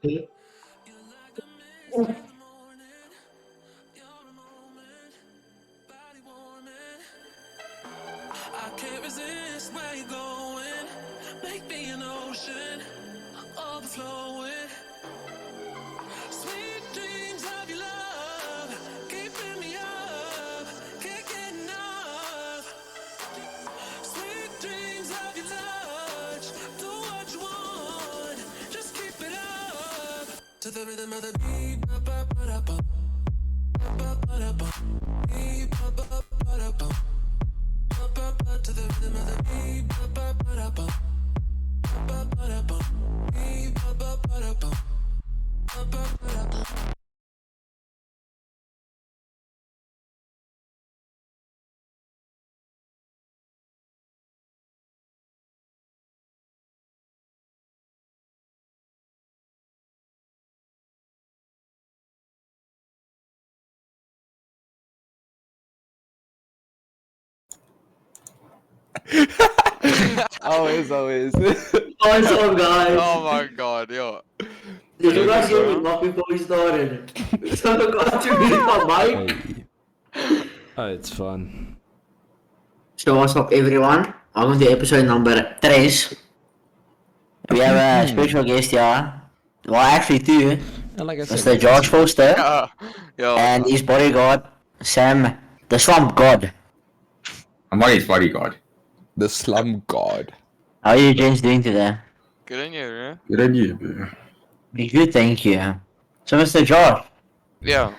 I can't resist where you're going. Make me an ocean, overflowing. Sweet dreams of your love, keeping me up, can't get enough. Sweet dreams of your touch, do what you want, just keep it up. To the rhythm of the beat, ba ba ba da bum, ba ba da bum, beat ba ba ba da bum. To the rhythm of the beat, ba ba ba da bum, ba ba da bum, beat ba ba ba da bum, ba ba ba da bum. Always. What's up, guys? Oh my god, yo. Did you guys hear me laugh before we started? Someone got to mute my mic. Hey. Oh, it's fun. So what's up, everyone? Welcome to episode number 3. We have a special guest here. Well, actually 2. And like I Mr. said, Josh Vorster Yo. and his bodyguard, Sam, the Swamp God. I'm not his bodyguard. The slum god. How are you gents doing today? Good on you, bro. Good on you, bro. Be good, thank you. So, Mr. Josh, Yeah.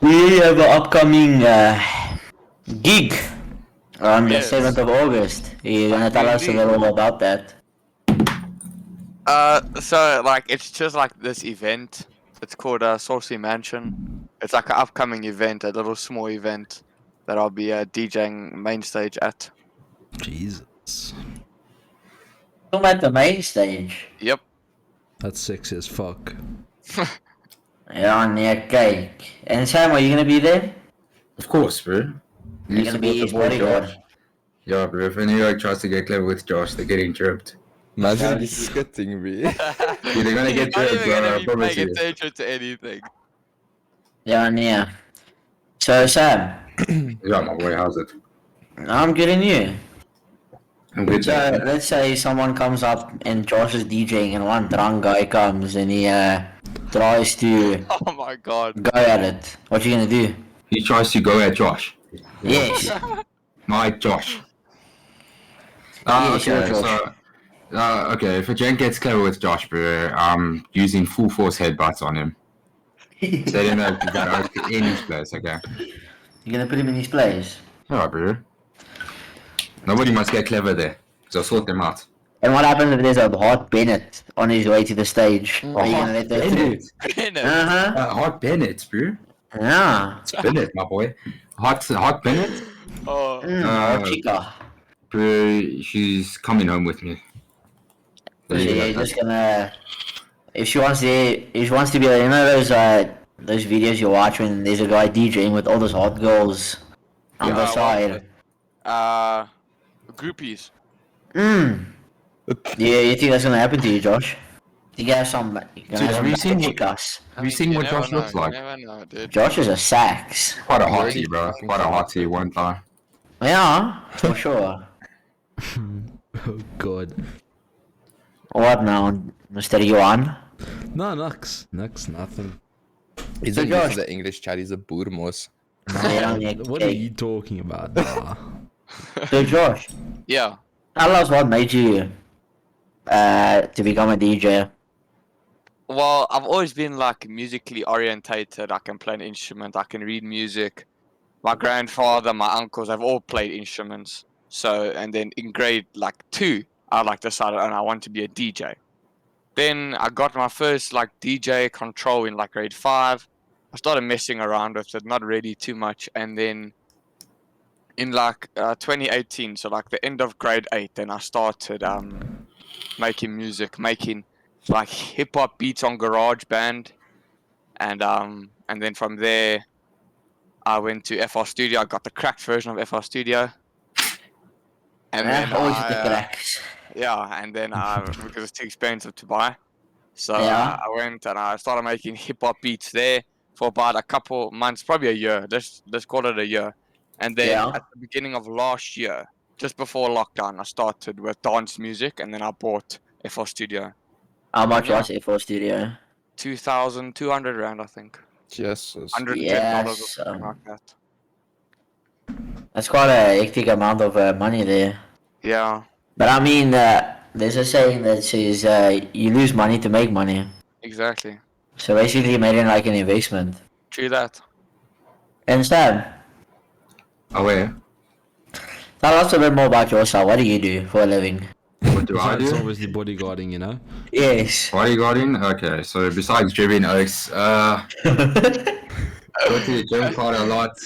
we have an upcoming gig on the Yes. 7th of August. You're gonna tell us a Indeed. little about that. So like it's just like this event. It's called Saucy Mansion. It's like an upcoming event, a little small event that I'll be DJing main stage at. Jesus. I'm at the main stage. Yep. That's sexy as fuck. Yeah, on your cake. And Sam, are you gonna be there? Of course, bro. You're gonna be his bodyguard. Yeah, bro. If anyone tries to get clever with Josh, they're getting tripped. Imagine be skitting, bro. Yeah, they're gonna get I'm not tripped, even bro. I gonna be promise paying you. attention to anything. Yeah, yeah. So, Sam, Yeah, my boy, how's it? I'm getting you. I'm good, So, man. let's say someone comes up and Josh is DJing and one drunk guy comes and he tries to Oh my god. go at it. What you gonna do? He tries to go at Josh. Yes. My Josh. Yes, you're Okay, Josh. so... okay, if a gent gets clever with Josh, bro, I'm using full force headbutts on him. Set him up in his place, okay? You're gonna put him in his place. Yeah, bro. Nobody must get clever there. So sort them out. And what happens if there's a hot Bennett on his way to the stage? Are you gonna let that through? Bennett. Uh-huh. Hot Bennett, bro. Yeah. It's Bennett, my boy. Hot Bennett? Oh. Hot chica. Bro, she's coming home with me. So you're just gonna... If she wants to be like, you know those videos you watch when there's a guy DJing with all those hot girls on Yeah, the well, side. Groupies. Yeah, you think that's gonna happen to you, Josh? You have some... have you seen what- chicas. Have you seen what never Josh looks know, like? You never know, dude. Josh is a sax. Quite a Already hottie, bro. fucking Quite a fine. hottie, one time. Yeah, for sure. Oh god. What now, Mr. Yuan? No, Nux, nothing. He's So not used Josh- to the English chat, he's a boermos. What are you talking about? Nah. So Josh, Yeah. tell us what made you to become a DJ. Well, I've always been like musically orientated. I can play an instrument. I can read music. My grandfather, my uncles, have all played instruments. So, and then in grade like 2, I like decided, and I want to be a DJ. Then I got my first like DJ control in like grade 5. I started messing around with it, not really too much, and then in like 2018, so like the end of grade 8, then I started making music, making like hip hop beats on GarageBand, and then from there I went to FR Studio. I got the cracked version of FR Studio, and then Always I, the cracks. yeah, and then because it's too expensive to buy, So Yeah. I went and I started making hip hop beats there for about a couple months, probably a year. Let's call it a year. And then Yeah. at the beginning of last year, just before lockdown, I started with dance music, and then I bought FL Studio. How much Yeah. was it for studio? 2,200 rand, I think. Jesus. $110 or Yes, something like that. That's quite a hectic amount of money there. Yeah, But I mean, there's a saying that says you lose money to make money. exactly. So basically, you made it like an investment. True that. And Sam, Oh, wait. tell us a bit more about yourself. What do you do for a living? What do I Besides do? obviously bodyguarding, you know. Yes. Bodyguarding? Okay, so besides dribbling oaks, go to the gym quite a lot,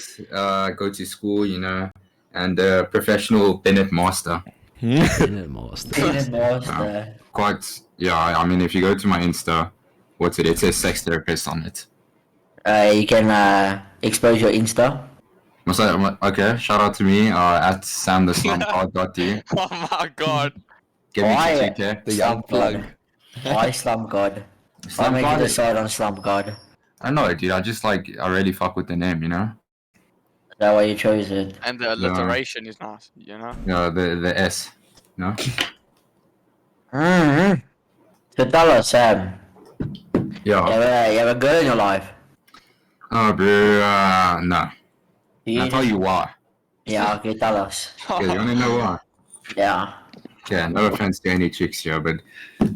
go to school, you know, and professional Bennett master. Bennett master. Peanut master. Quite, yeah, I mean, if you go to my Insta, what's it? It says sex therapist on it. You can expose your Insta. Okay, shout out to me at samtheslumcard.d. Oh my god. Give me Why? 2K. The young plug. Why Slum God? Why Slum make you God? decide on Slum God? I don't know, dude. I really fuck with the name, you know? Is that why you chose it? And the alliteration is nice, you know? Yeah, the S, you know? Mm-hmm. So tell us, Sam. Yeah. You have a girl in your life? Oh, bro, no. Do you I'll tell you why. Yeah, okay, tell us. Okay, you wanna know why? Yeah. Yeah, no offense to any chicks here, but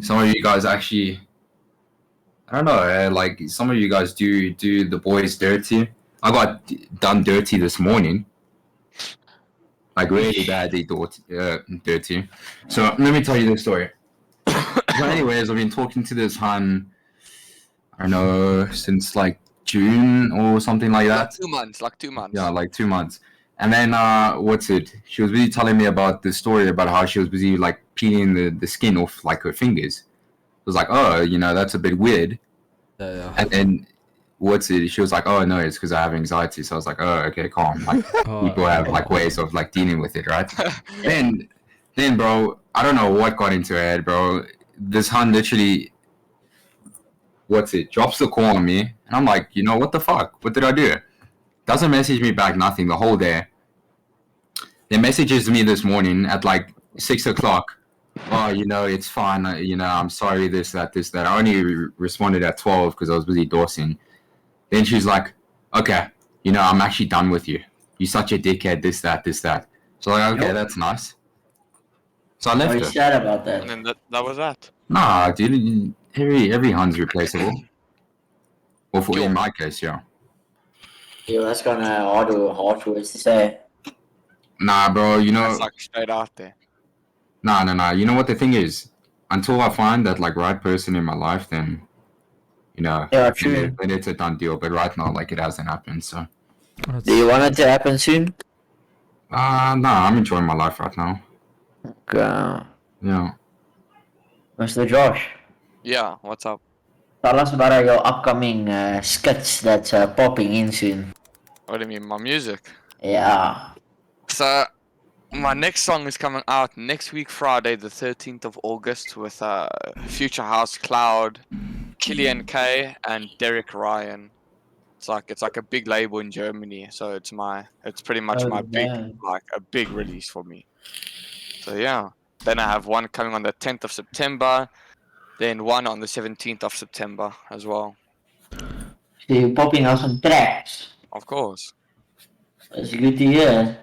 some of you guys actually, I don't know, like some of you guys do the boys dirty. I got done dirty this morning, like really badly dirty. So let me tell you this story. So anyways, I've been talking to this hun, I don't know, since like June or something like that. Like 2 months. Yeah, like 2 months. And then she was busy telling me about the story about how she was busy like peeling the skin off like her fingers. I was like, oh, you know, that's a bit weird. Yeah. And then she was like, oh no, it's because I have anxiety. So I was like, oh, okay, calm. Like people have like ways of like dealing with it, right? then bro, I don't know what got into her head, bro. This hun literally drops the call on me, and I'm like, you know, what the fuck? What did I do? Doesn't message me back, nothing the whole day. Then messages me this morning at like 6 o'clock. Oh, you know, it's fine. You know, I'm sorry, this, that. I only responded at 12 because I was busy dorsing. Then she's like, okay, you know, I'm actually done with you. You're such a dickhead, this, that. So like, okay, that's nice. So I left Are you her. sad about that? And then that was that. Nah, dude, every hun's replaceable. Or in my case, yeah. Yeah, that's kind of hard words to say. Nah, bro, you know. That's like straight out there. Nah. You know what the thing is? Until I find that like right person in my life, then you know, Yeah, true. then it's a done deal. But right now, like it hasn't happened. So, Do you want it to happen soon? nah, I'm enjoying my life right now. Okay. Yeah. Mr. Josh, Yeah, what's up? tell us about your upcoming skits that's popping in soon. What do you mean, my music? Yeah. So, my next song is coming out next week, Friday, the 13th of August, with Future House Cloud, Killian K, and Derek Ryan. It's like a big label in Germany, so it's pretty much my big release for me. So yeah. Then I have one coming on the 10th of September, then one on the 17th of September as well. So you're popping out some tracks. Of course. That's good to hear.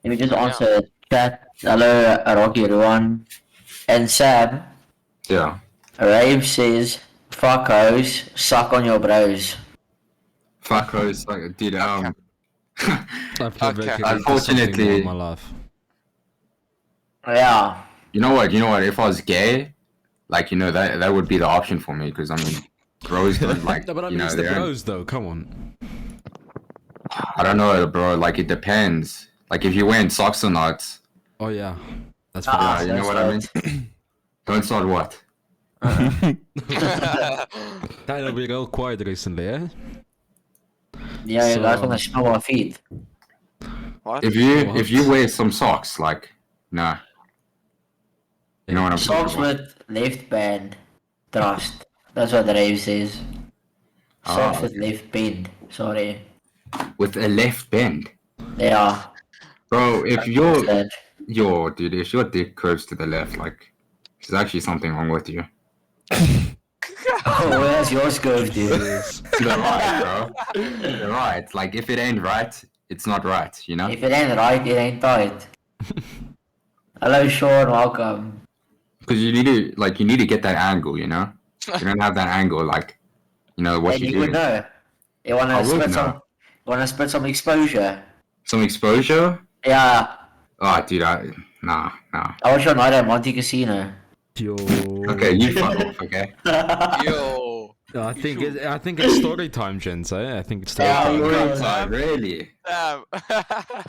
Let me just answer chat. Hello, Rocky Ruan. And Sam, Yeah. Rave says, fuck hoes, suck on your bros. Fuck hoes, like, dude. I've never Okay. Unfortunately- in my life. Yeah. You know what? If I was gay, like you know that would be the option for me because I mean, bros don't like No, but I you mean, know it's the they're. bros though. Come on. I don't know, bro. Like it depends. Like if you're wearing socks or not. Oh yeah, that's Yeah, fine. you know what I mean. Don't start what? That'll be real quiet recently, eh? Yeah, you So, guys want to smell my feet. What? If you wear some socks, like nah. You know what I'm talking Socks about? with left band. Trust. That's what the rave says. Ah, Socks with okay. left bend. Sorry. With a left bend. Yeah. Bro, if What's your that? dude, if your dick curves to the left, like there's actually something wrong with you. Oh, where's yours go, dude? Yes. To the right, bro. To the right. Like if it ain't right, it's not right, you know? If it ain't right, it ain't tight. Hello, Sean. Welcome. Because you need to get that angle, you know? If you don't have that angle, like, you know what And you you do. would know. You I wanna would spit know. some? You wanna spit some exposure? Some exposure? Yeah. Oh, dude, nah. I watched your night at Monte Casino. Yo. Okay, you fuck off, okay? Yo. I think it's story time, gents. I think it's story Yeah, time. you Great will. time, really? Damn.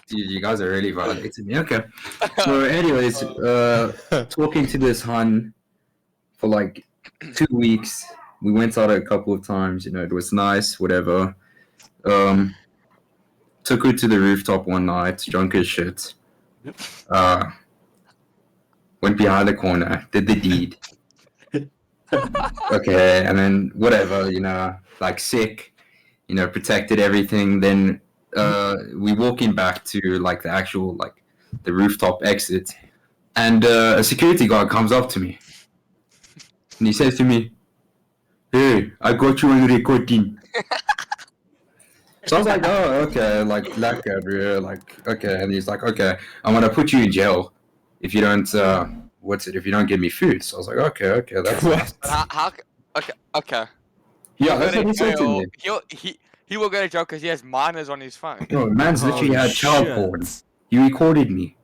Dude, you guys are really violating me. Okay. So, anyways, talking to this hun for like 2 weeks. We went out a couple of times. You know, it was nice. Whatever. Took her to the rooftop one night, drunk as shit. Went behind the corner, did the deed. Okay, and then whatever, you know, like sick, you know, protected everything. Then we walking back to like the actual like the rooftop exit, and a security guard comes up to me, and he says to me, "Hey, I got you on recording." So I was like, "Oh, okay, like black guy, bro, like okay." And he's like, "Okay, I'm gonna put you in jail if you don't if you don't give me food." So I was like, "Okay, that's nice." How? Okay. Yeah, He'll that's go what he to said to jail. me. He will go to jail because he has minors on his phone. No, man's literally had child shit. porn. He recorded me.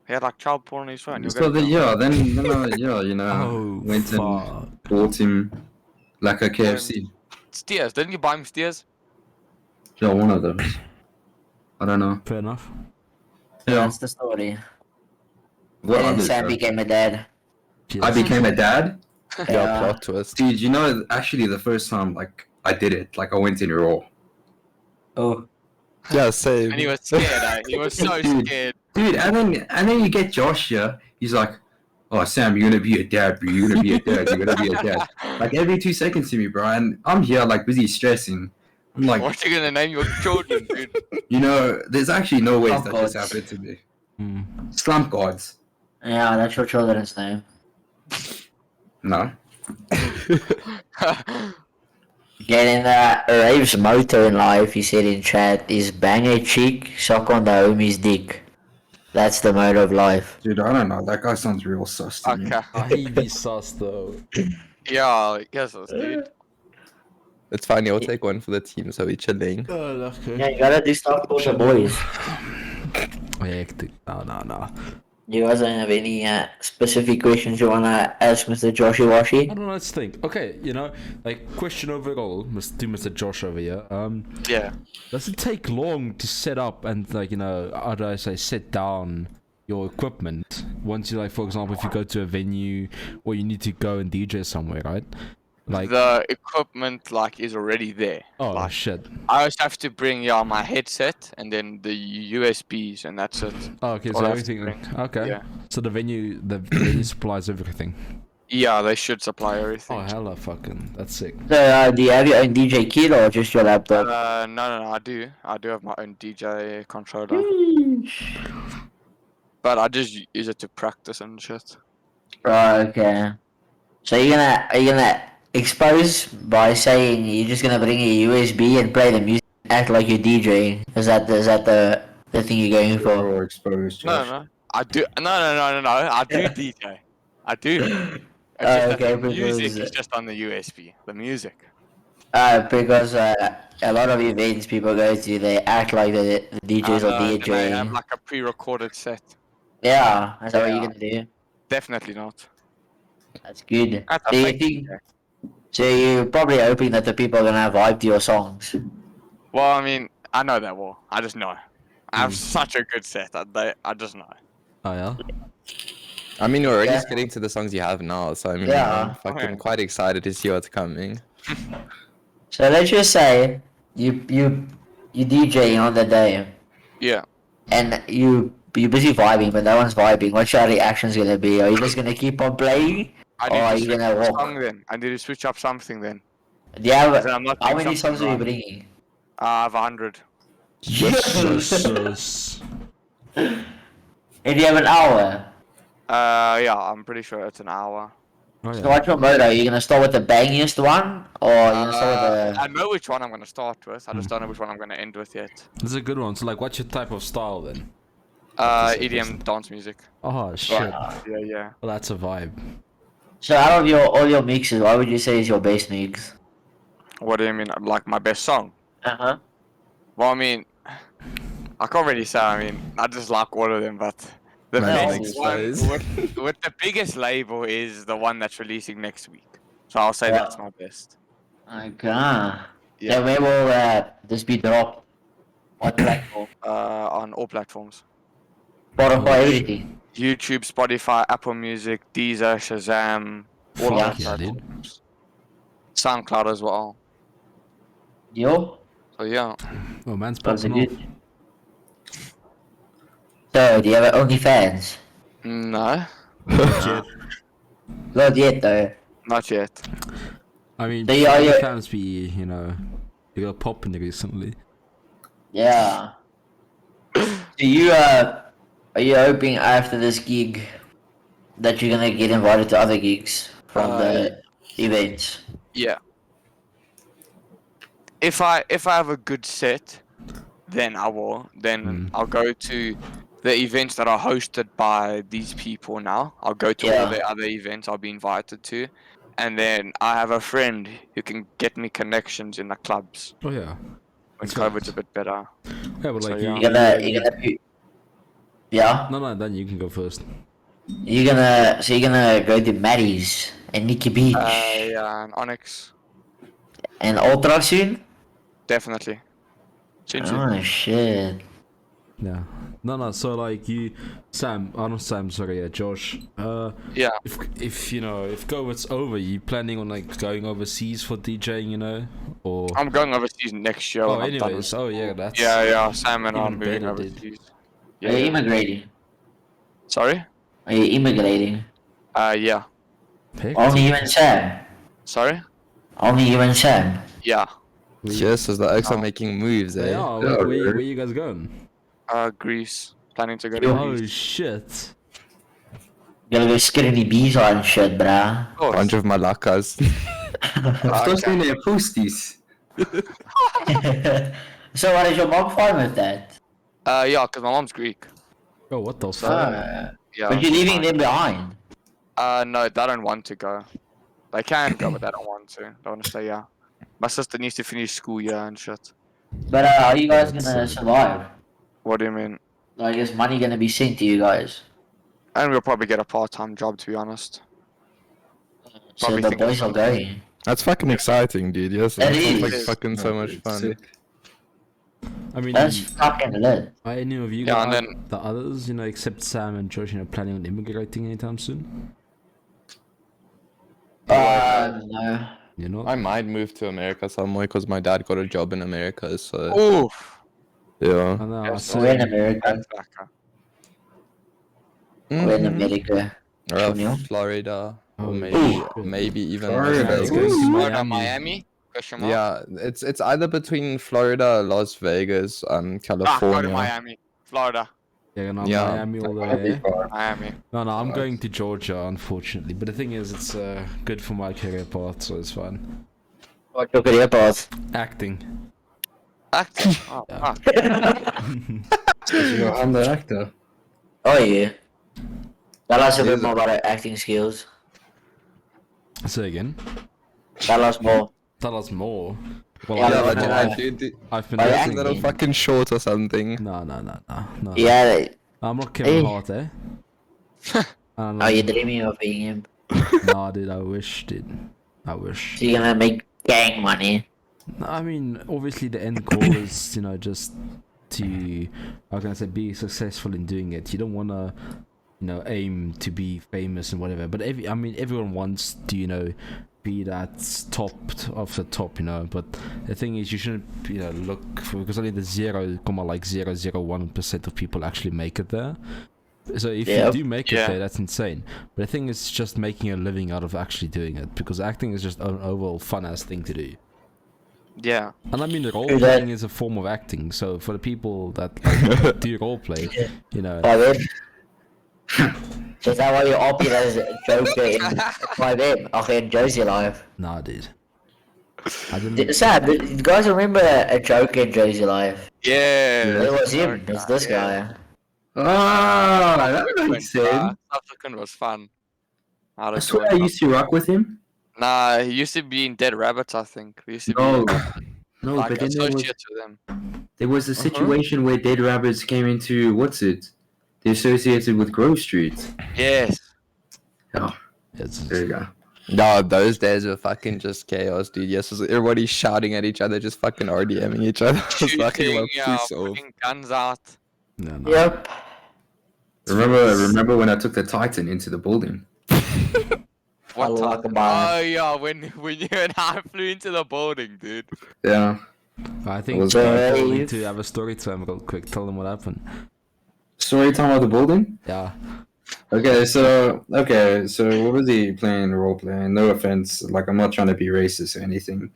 He had like child porn on his phone. He'll So go to then, jail. then you know, Oh, went and fuck. bought him like a KFC. Steers. Didn't you buy him steers? Yeah, one of them. I don't know. Fair enough. Yeah. That's the story. What And then others, Sam though? became a dad. I became a dad. Yeah, plot twist. Dude, you know, actually, the first time like I did it, like I went in raw. Oh. Yeah, same. And he was scared. He was so Dude. scared. Dude, and then you get Josh here. He's like, "Oh, Sam, you're gonna be a dad, bro. You're gonna be a dad. You're gonna be a dad." Like every 2 seconds to me, bro. And I'm here like busy stressing. I'm like, What you gonna name your children, dude? you know, there's actually no ways Slump that this gods. happened to me. Hmm. Slump gods. Yeah, that's your children's name. No. Getting the Rave's motto in life, he said in chat, is bang a cheek, suck on the homie's dick. That's the motto of life. Dude, I don't know. That guy sounds real sus to me. Okay. He be sus though. Yeah, I guess that's dude. It's fine, you'll take one for the team, so we're chilling. Oh, okay. Yeah, you gotta do stuff for the boys. Hectic. No. You guys don't have any specific questions you wanna ask Mr. Joshy Washi? I don't know. Let's think. Okay, you know, like question overall, to Mr. Josh over here. Yeah. Does it take long to set up and like how do I say set down your equipment once you like, for example, if you go to a venue or you need to go and DJ somewhere, right? Like The equipment like is already there. oh like, shit. I just have to bring my headset and then the USBs and that's it. Oh, okay, all so I have to everything. bring. Okay. Yeah. So the venue supplies everything. Yeah, they should supply everything. Oh hella fucking, that's sick. So, do you have your own DJ kit or just your laptop? No, I do have my own DJ controller, but I just use it to practice and shit. Right, okay. So are you gonna expose by saying you're just gonna bring a USB and play the music, act like you're DJing? Is that the thing you're going for? Or exposed. No, Josh. no, I do. No. I do DJ. I do. It's Oh, just that okay, the music because- is just on the USB. The music. Because a lot of events people go to, they act like the DJs are And they have DJing. like a pre-recorded set. Yeah, is that what Yeah. you're gonna do? Definitely not. That's good. That's a Do you fake think? DJ. So you're probably hoping that the people are gonna vibe to your songs. Well, I mean, I know that well. I just know. I have such a good set. I just know. Oh yeah. I mean, you're already Yeah. just getting to the songs you have now, so I mean, Yeah. I'm fucking Okay. quite excited to see what's coming. So let's just say you DJing on the day Yeah. and you're busy vibing, but no one's vibing. What's your reactions gonna be? Are you just gonna keep on playing, I Or are need to you switch gonna up walk? song then. I need to switch up something then. Do you have, Because I'm not how doing many something songs are you right. bringing? I have 100. Jesus. And you have an hour. Yeah, I'm pretty sure it's an hour. Oh, So yeah. what's your mode? Are you gonna start with the bangiest one? Or are you gonna start with I the... know which one I'm gonna start with. I just don't know which one I'm gonna end with yet. This is a good one. So, like, what's your type of style then? EDM dance music. Oh, shit. Yeah. Well, that's a vibe. So out of all your mixes, what would you say is your best mix? What do you mean? Like my best song? Uh-huh. Well, I mean, I can't really say. I mean, I just like all of them, but the Man, best thanks, one guys. with the biggest label is the one that's releasing next week. So I'll say Yeah. that's my best. Okay. Yeah. Then where will this be dropped? What platform? On all platforms. Spotify, everything. YouTube, Spotify, Apple Music, Deezer, Shazam, all Yeah. of Yeah, that. dude. SoundCloud as well. Yo? So yeah. Oh, man's That's popping off. good. So, do you have OnlyFans? No, Shit. Not yet, though. not yet. I mean, They are your- fans be, you got popping recently. Yeah. Do you, are you hoping after this gig that you're gonna get invited to other gigs from the events? Yeah. If I have a good set, then I will. Then I'll go to the events that are hosted by these people now. I'll go to Yeah. all the other events I'll be invited to. And then I have a friend who can get me connections in the clubs Oh, yeah. when That's COVID's right. a bit better. Yeah, but So, like, yeah. You're gonna be... Yeah? No, then you can go first. You're gonna go to Maddie's and Nikki Beach Yeah, and Onyx, and Ultra soon? definitely. Soon. Oh shit. Yeah. No, so like Josh. Yeah. If COVID's over, you planning on like going overseas for DJing, or? I'm going overseas next year. Oh, when I'm done anyways, with- yeah, that's. Yeah, Sam and I are even moving better, dude. overseas. Are you Yeah. immigrating? Sorry? Are you immigrating? Yeah. Heck, Only you and Sam. Sorry? Only you and Sam. Yeah. Yes, as the Oaks are Oh. making moves, eh? Yeah, where you guys going? Greece. Planning to go to Yo. Greece. Oh shit. Gotta go skinny bees on shit, bruh. Of course. Bunch of malakas. Of course, Okay. they're posties. So what is your mom fine with that? Yeah, because my mom's Greek. Oh, what the So- fuck? Yeah. But you're she's leaving fine. them behind. No, they don't want to go. They can go, but they don't want to. They want to stay here. My sister needs to finish school year and shit. But are you guys That's, gonna survive? What do you mean? Like, is money gonna be sent to you guys? And we'll probably get a part-time job, to be honest. So Probably the think of boys are going. That's fucking exciting, dude. Yes, It that sounds like is. fucking so much fun. Sick. I mean, That's fucking lit. are any of you Yeah, guys, and then- the others, except Sam and Josh, planning on immigrating anytime soon? No. You know? I might move to America somewhere because my dad got a job in America, so Oof. yeah. I know, Yes, We're in Sam, America. That's lekker. We're in Mhm. America. Or Junior. Florida, Oh, or shit. maybe even Florida. Las Let's Vegas. go to Florida, Miami. Miami? Question mark? Yeah, it's either between Florida, Las Vegas, Go to California. Miami. Florida. Yeah, no, Yeah. Miami all the That'd be way. fun. Miami. No, I'm going to Georgia, unfortunately. But the thing is, it's good for my career path, so it's fine. What's your career path? Acting. Acting. Oh, Yeah. fuck. I'm the actor. Oh yeah. Tell us a bit Yes. more about our acting skills. Say again. Tell us more. Tell us more. Well, Yeah, Yeah, no, but no, yeah, no. dude, I've been Oh, yeah. a acting. little fucking short or something. No. Yeah. I'm not Kevin Hey. Hart, eh? Are you dreaming of being him? Nah, dude, I wish, dude. I wish. So you're gonna make gang money. I mean, obviously the end goal is, just to, how can I say, be successful in doing it. You don't want to, aim to be famous and whatever. But everyone wants to, be that top of the top, But the thing is, you shouldn't, look for, because only the 0.001% of people actually make it there. So if Yep. you do make it Yeah. there, that's insane. But the thing is just making a living out of actually doing it, because acting is just an overall fun-ass thing to do. Yeah. And I mean, role True playing that. is a form of acting. So for the people that like, do role play, you know, 5M. Is that why you're opting as a Joker in 5M? Okay, in Josie Life. nah, dude. I didn't. Sam, do you guys remember a Joker in Josie Life? Yeah. It was him. It's this Yeah. guy. Ah, that makes sense. Subsequent was fun. How to I swear I join used to rock with him. Nah, he used to be in Dead Rabbits, I think. He used to No, be no, like but then there was associates with them. a situation where Dead Rabbits came into what's it? They associated with Grove Street. Yes. Oh, It's, there you go. No, those days were fucking just chaos, dude. Yes, everybody shouting at each other, just fucking RDMing each other. Just fucking Shooting, like, yeah, piss off. putting guns out. no. Yep. Remember when I took the Titan into the building? What Allah time? Akbar. Oh yeah, when you and I flew into the building, dude. Yeah. I think was people brave. need to have a story time real quick. Tell them what happened. Story time of the building? Yeah. Okay, so what was he playing role playing? No offense, like I'm not trying to be racist or anything.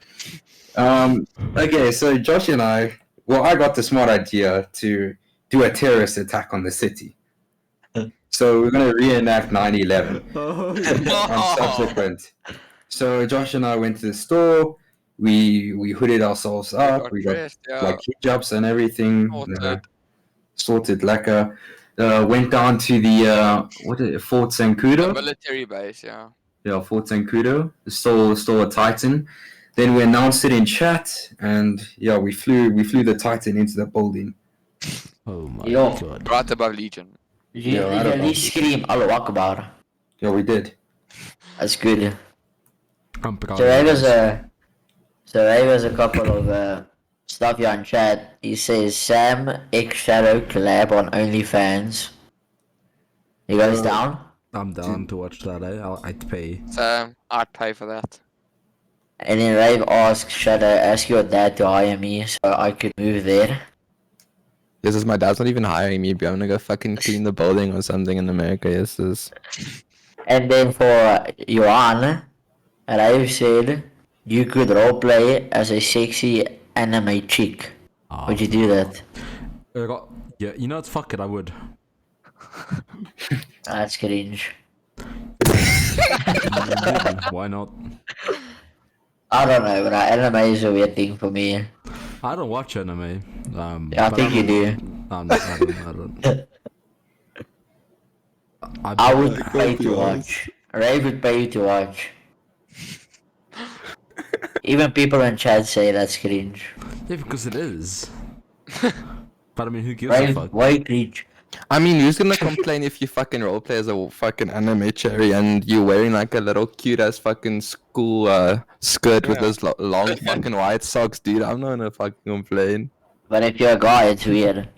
Okay, so Josh and I got the smart idea to do a terrorist attack on the city. So we're gonna reenact 9/11 on subsequent. So Josh and I went to the store. We hooded ourselves up. We got dressed, yeah. like hijabs and everything. Sorted. Sorted lekker. Went down to the Fort Sankudo. Military base, yeah. Yeah, Fort Sankudo. Stole a Titan. Then we announced it in chat, and yeah, we flew the Titan into the building. Oh my Yo. god. Right above Legion. Did you, Yeah, I did you don't at know. least scream Allah Akbar? Yeah, we did. That's good. I'm proud. So of there you was guys. a couple of stuff here on chat. He says Sam X Shadow collab on OnlyFans. You guys down? I'm down to watch that. I'd pay. So I'd pay for that. And then Rave asks, should I ask your dad to hire me so I could move there? Yes, is my dad's not even hiring me, but I'm gonna go fucking clean the building or something in America. Yes, is. And then for Johan, Rave said you could roleplay as a sexy anime chick. Would you do that? Yeah, you know what? Fuck it, I would. That's cringe. Why not? I don't know, but anime is a weird thing for me. I don't watch anime. Yeah, I but think you do. No, I don't. I would pay to watch. Rave would pay you to watch. Even people in chat say that's cringe. Yeah, because it is. But I mean, who gives a Rave, fuck? why cringe? I mean, who's gonna complain if you fucking roleplay as a fucking anime cherry and you're wearing like a little cute ass fucking school skirt with Yeah. those long fucking white socks, dude? I'm not gonna fucking complain. But if you're a guy, it's weird.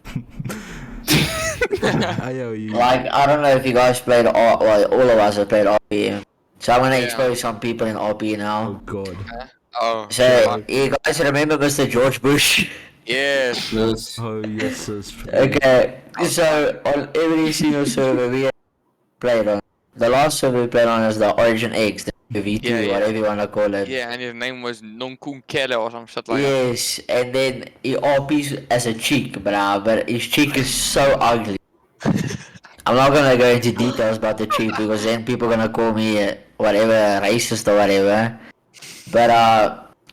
You. Like, I don't know if you guys played well, all of us have played RP. So I'm gonna Yeah. expose some people in RP Oh now. god. Oh. So, you guys remember Mr. George Bush? Yes. Yes. Oh yes, it's Okay, so on every single server we played on, the last server we played on is the Origin X, the V2, Yeah, yeah. whatever you wanna call it. Yeah, and his name was Nonkun Kele or some shit like that. Yes, and then he RPs as a chick, bruh, but his chick is so ugly. I'm not gonna go into details about the chick because then people gonna call me whatever, racist or whatever. But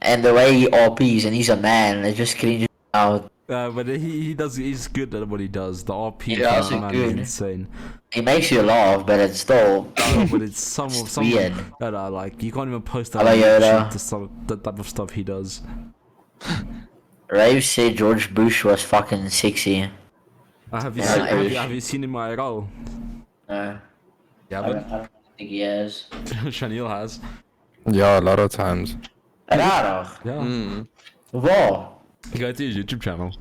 and the way he RPs and he's a man, it just cringes out. but he's good at what he does. The RP Yeah, part, also man, good. is insane. It makes you laugh, but it's still No, but it's some weird. that are like you can't even post that Hello, Yoda. shit to some the type of stuff he does. Rave said George Bush was fucking sexy. Have you Yeah, seen, I have, wish. you, have you seen him IRL? No, Yeah, I don't think he has. Chanel has. Yeah, a lot of times. Raar. Yeah. Mm. Waar? Go to his YouTube channel.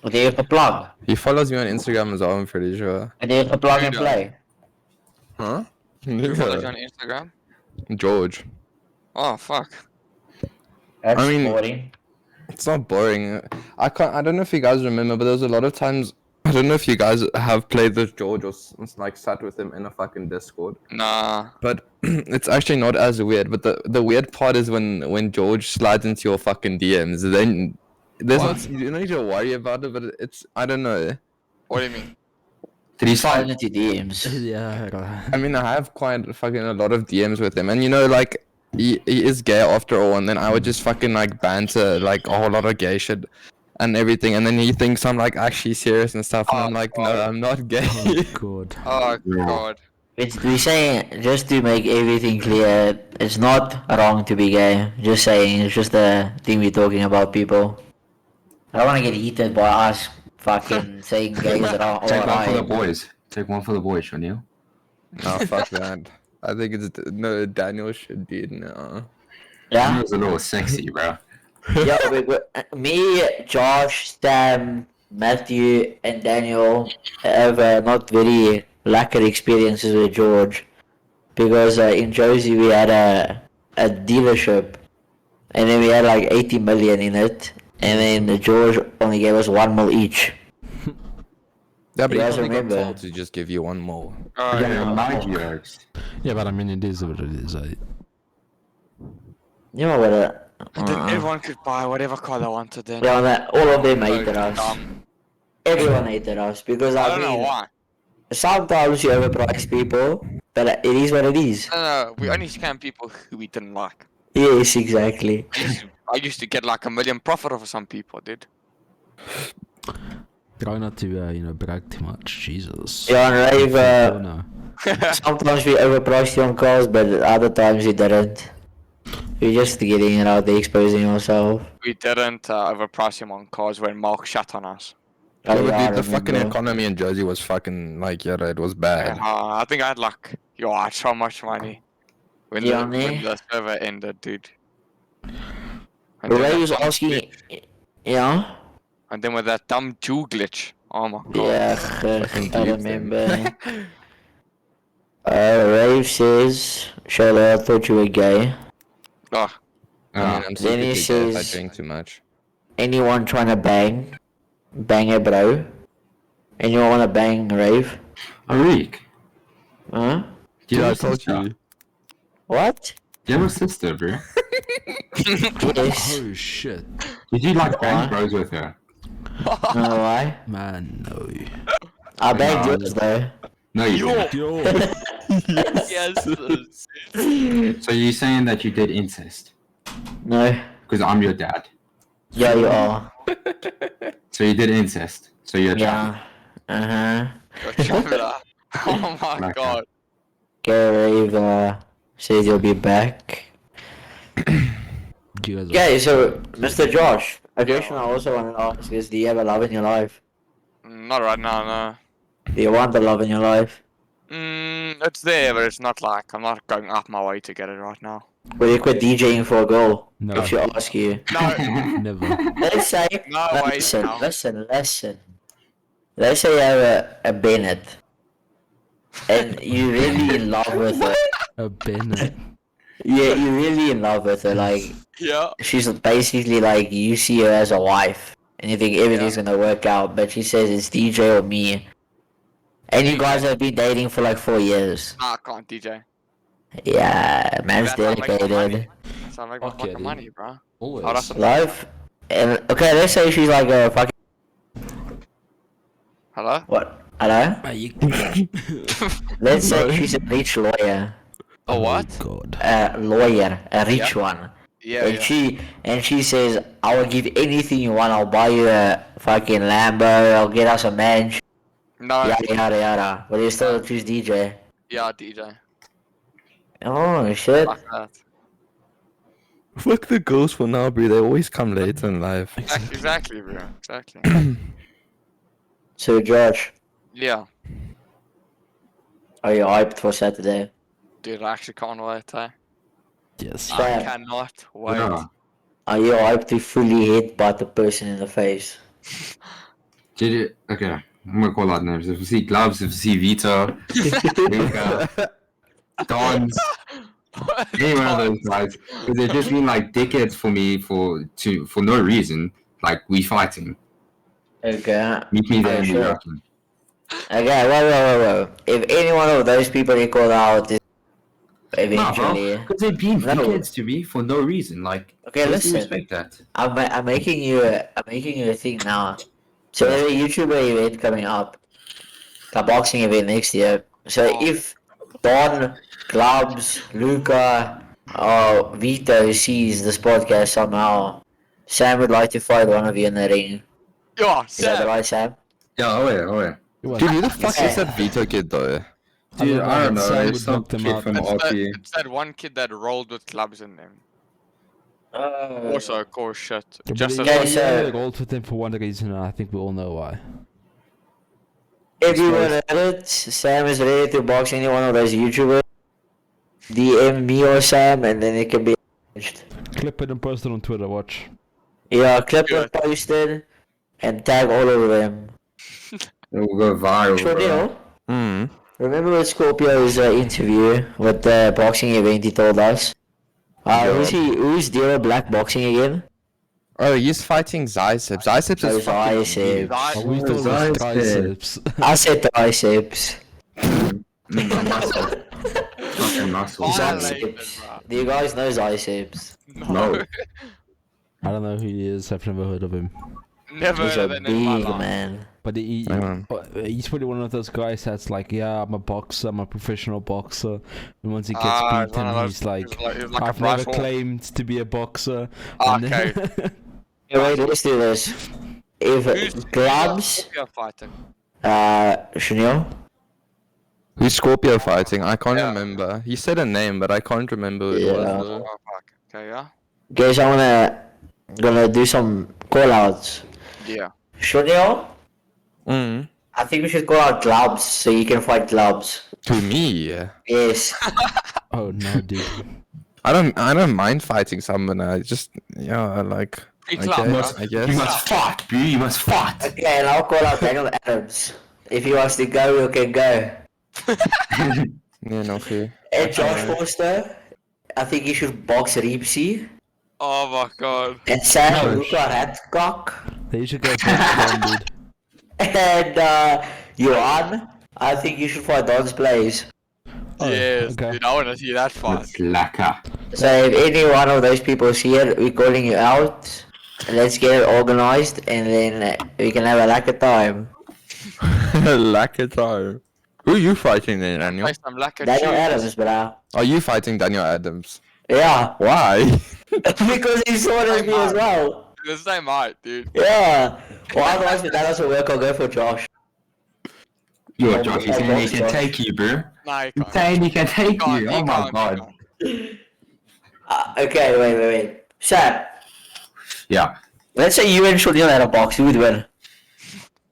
Wat heb je gepland? He follows me on Instagram as well, I'm pretty sure. Wat heb je gepland en play? Huh? You follow you on Instagram? George. Oh fuck. That's I mean- boring. It's not boring. I don't know if you guys remember, but there was a lot of times don't know if you guys have played with George or like sat with him in a fucking Discord, Nah. but it's actually not as weird. But the weird part is when George slides into your fucking DMs, then there's not, you don't need to worry about it. But it's, I don't know. What do you mean? Did he slide? Silent DMs. Yeah. I mean, I have quite fucking a lot of DMs with him, and you know, like he is gay after all, and then I would just fucking like banter like a whole lot of gay shit and everything, and then he thinks I'm like actually serious and stuff, and I'm like, no, I'm not gay. Oh god. Oh Yeah. god. We saying, just to make everything clear, it's not wrong to be gay. Just saying, it's just a thing we're talking about, people. I don't want to get heated by us fucking saying gay is wrong. Take one for the Alright. boys. Take one for the boys, Shanil. No, fuck that. I think it's no, Daniel should be no. Yeah? It was a little sexy, bro. Yeah, me, Josh, Sam, Matthew, and Daniel have not very lacquer experiences with George, because in Josie we had a dealership, and then we had like 80 million in it, and then George only gave us 1 mil each. Yeah, but You he guys probably got remember? told to just give you one more. Oh, Yeah, yeah. mind you, Alex. Yeah, but I mean, it is what it is. You know what? And then everyone could buy whatever car they wanted then. Yeah, man, all of them hated So us. dumb. Everyone hated us because I I don't know mean, why. sometimes you overprice people, but it is what it is. No, we only scam people who we didn't like. Yes, exactly. I used to get like $1 million profit off of some people, dude. Try not to, brag too much. Jesus. Yeah, and Rave, Oh, no. sometimes we overpriced you on cars, but other times we didn't. You're just getting it out there, exposing yourself. We didn't overprice him on cars when Mark shut on us. Oh, Yeah, but yeah, I dude, the fucking remember. economy in Jersey was fucking like, yeah, it was bad. I think I had like, I had so much money when, Yeah, when man. the server ended, dude. And Ray that was dumb asking, glitch- yeah? And then with that dumb Jew glitch. Oh my god. Yeah, Fucking I deep thing. remember. Rave says, Charlotte, I thought you were gay. Oh, I mean, I'm Then secretly he gay if I says- drink too much. Anyone trying to bang a bro? Anyone want to bang Rave? Arik, Huh? do you Yeah, I have a told sister? you. What? Do you have a sister, bro? Yes. Oh shit. Did you like bang Why? bros with her? No, why? Man, no. I banged No. yours though. No, you didn't. Yo. yes. So you're saying that you did incest? No. Because I'm your dad. Yeah, you are. So you did incest. So you're a child. Yeah. You're traveler. Oh my Like god. Rave says you'll be back. You guys are Okay, so Mr. Josh, a question I also want to ask is, do you have a love in your life? Not right now, no. Do you want the love in your life? It's there, but it's not like I'm not going up my way to get it right now. Will you quit DJing for a girl? No. If she asks you. No, never. Let's say, No, wait, listen, no. listen. Let's say you have a Bennett, and you're really in love with her. A Bennett. Yeah, you're really in love with her. Like, yeah. she's basically like, you see her as a wife, and you think everything's gonna work out, but she says it's DJ or me. And you guys have been dating for like 4 years. Nah, I can't DJ. Yeah, man's That's how I make my dedicated. money. That's how I make my Okay, fucking dude. money, bro. Always. I'd have to- Life. And okay, let's say she's like a fucking Hello? what? Hello? Ah, you- Let's say she's a rich lawyer. A what? God. A lawyer, a rich one. Yeah, And yeah. she says, I will give anything you want. I'll buy you a fucking Lambo. I'll get us a mansion. No, Yada yada yada. But you still choose DJ. yeah, DJ. Oh shit. Fuck that. Fuck the girls for now, bro. They always come late in life. Exactly, bro. Exactly. So Josh, Yeah. are you hyped for Saturday? Dude, I actually can't wait, eh? Yes. I Sam, cannot wait. Yeah. are you hyped to fully hit by the person in the face? Did you? Okay, I'm gonna call out names. If you see Gloves, if you see Vito, Luca, Dons, any one of those guys, because they've just been like dickheads for me for no reason. Like we fighting. Okay. Meet me there Are in you New sure? York. Okay, wait. If any one of those people you call out is Nah, bro, eventually... because they're being No. dickheads to me for no reason. Like, Okay, let's listen. respect that. I'm making you a thing now. So there's a YouTuber event coming up. A boxing event next year. So if Don, Clubs, Luca, or Vito sees this podcast somehow, Sam would like to fight one of you in the ring. Yeah, Is that Sam. right, Sam? Yeah, oh yeah. Dude, who the fuck is that Vito kid though? Dude, I don't but know. Sam It's would some knock them kid out. from It's that, RP. it's that one kid that rolled with clubs in them. Also, core shit. But Just he, Okay, he so- only rolled with them for one reason, and I think we all know why. If you want to edit, Sam is ready to box any one of those YouTubers. DM me or Sam, and then it can be arranged. Clip it and post it on Twitter. Watch. Yeah, clip Do it posted and tag all of them. It will go viral, Sure bro. deal. Hmm. Remember with Scorpio's interview with the boxing event he told us? Who's Dealer Black Boxing again? Oh, he's fighting Zyceps. Zyceps Oh, is fucking Zyceps. huge. Oh, we Oh, thought it was Zyceps. triceps. I said triceps. Muscle. Fucking muscle. Zyceps. Do you guys know Zyceps? No. I don't know who he is. I've never heard of him. Never He's heard a of that in my big life. man. But he's probably one of those guys that's like, yeah, I'm a boxer, I'm a professional boxer. And once he gets It's one beaten, of those- he's like, he's like a I've never prize horse. claimed to be a boxer. Okay. Hey, wait, let's do this. If gloves, Scorpio fighting? Chanel? Who's Scorpio fighting? I can't Yeah. remember. He said a name, but I can't remember who it Yeah. was. Though. Oh, fuck. Okay, yeah? Guys, gonna do some call outs. Yeah. Chanel? Mm. I think we should call out gloves so you can fight gloves. To me, Yes. Oh no, dude. I don't mind fighting someone. I just like. Free I club, guess. huh? I guess. You must fight, bro. You must fight. Okay, and I'll call out Daniel Adams. If he wants to go, we can go. Yeah, no fear. And Josh Vorster, I think you should box Reepsy. Oh my god. And Sam Luca Radcock. They should go back down, dude. And Johan, I think you should fight Don's Blaze. Oh, Yes, okay. dude, I want to see that fight. That's lacquer. So if any one of those people is here, we're calling you out. Let's get it organized and then we can have a lacquer time. Lacquer time. Who are you fighting then, Daniel? Play some lacquer Daniel cheese. Adams, bro. Are you fighting Daniel Adams? Yeah. Why? Because he's sort of me as well. The same height, dude. Yeah. Well, otherwise, if that doesn't work, I'll go for Josh. Yo, Josh, he's saying he can take you, bro. Nah, you He's can't. saying he can take Can't, you. he Oh my can't, he god. can't. Okay, wait. Sam, Yeah. let's say you and Shunil had a box, who would win?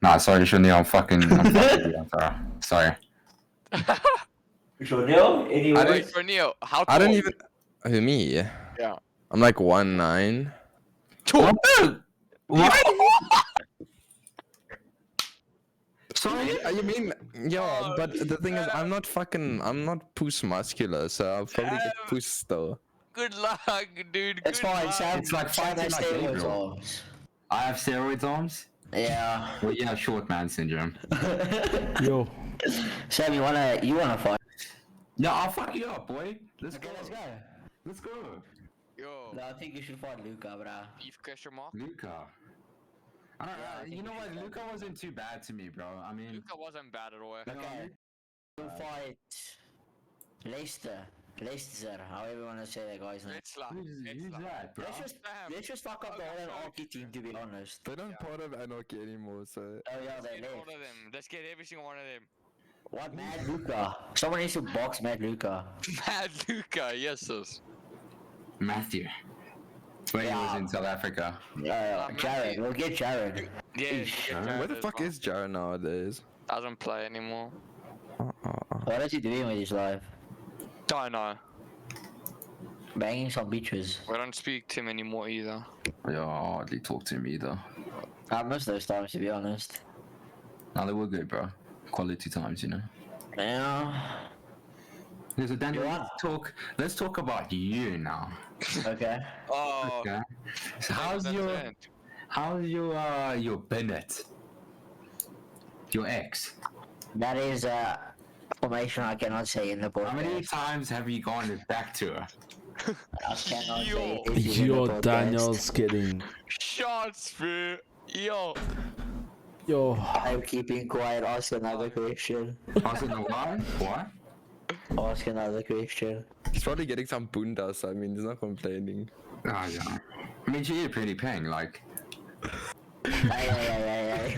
Nah, sorry, Shunil. I'm fucking with you. I'm sorry. Shunil? Anyway. Wait for Neil. How I don't tall? even. Who me? Yeah. I'm like 1'9". What? Sorry, you mean yeah? But the thing is, I'm not puss muscular, so I'll probably get puss though. Good luck, dude. It's Good fine, luck. Sam. It's like find fighting that like steroids Gabriel. arms. I have steroids arms. Yeah. Well, you have short man syndrome. Yo, Sam, you wanna fight? Yeah, I'll fuck you up, boy. Let's go. Let's go. Let's go. Yo, No, I think you should fight Luca, bro. beef question mark. Luca. I don't Yeah, I know. think You know we what? should Luca wasn't too bad to me, bro. I mean, Luca wasn't bad at all. Okay. We'll fight Leicester, however you wanna say that guy's name. It's like, who's that, bro? Let's just fuck up the whole Anarchy team, to be honest. They're not part of Anarchy anymore, so. Oh yeah, they Get all left. of them. Let's get every single one of them. What, Mad Luca? Someone needs to box Mad Luca. Mad Luca, yes, sis. Matthew. When he was in South Africa. Jared, we'll get Jared. Yeah. Eesh. get Where Jared the as fuck well. is Jared nowadays? Doesn't play anymore. What is he doing with his life? Don't know. Banging some bitches. We don't speak to him anymore either. Yeah, I hardly talk to him either. I miss those times, to be honest. No, they were good, bro. Quality times, you know. Yeah. There's a Daniel. You want- Let's talk about you now. Okay. Oh, Okay. So how's your Bennett? Your ex. That is information I cannot say in the podcast. How many times have you gone back to her? I cannot say Yo. this is in the Yo, podcast. Daniel's kidding. Shots, bro. Yo. Yo. I'm keeping quiet. Ask another question. Also, no why? What? Ask another question. He's probably getting some bundas. I mean, he's not complaining. Oh, yeah. I mean, she is pretty paying, like. Hey.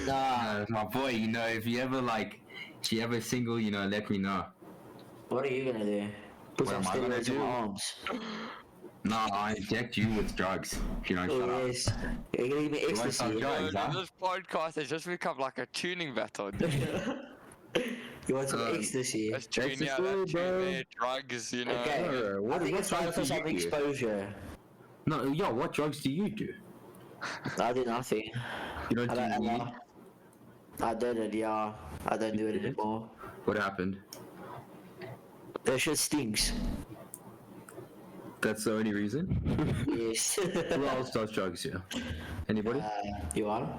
Nah, My boy, you know, if you ever, like, she ever single, you know, let me know. what are you gonna do? Put What some am I gonna steroids in do? my arms. Nah, I inject you with drugs. If you don't shut Oh up. yes. You're gonna give me want some ecstasy. drugs? Bro, Huh? this podcast has just become like a tuning battle. You want some Um, ecstasy? That's tune just here, cool, that's tune bro. there, drugs, you know. Okay. Yeah, I think it's time drugs for do some you do? exposure. No, yo, what drugs do you do? I do nothing. You don't I do don't weed? know. I did it, yeah. I don't do it anymore. What happened? That shit stinks. That's the only reason? Yes. Who else does drugs here? Anybody? You want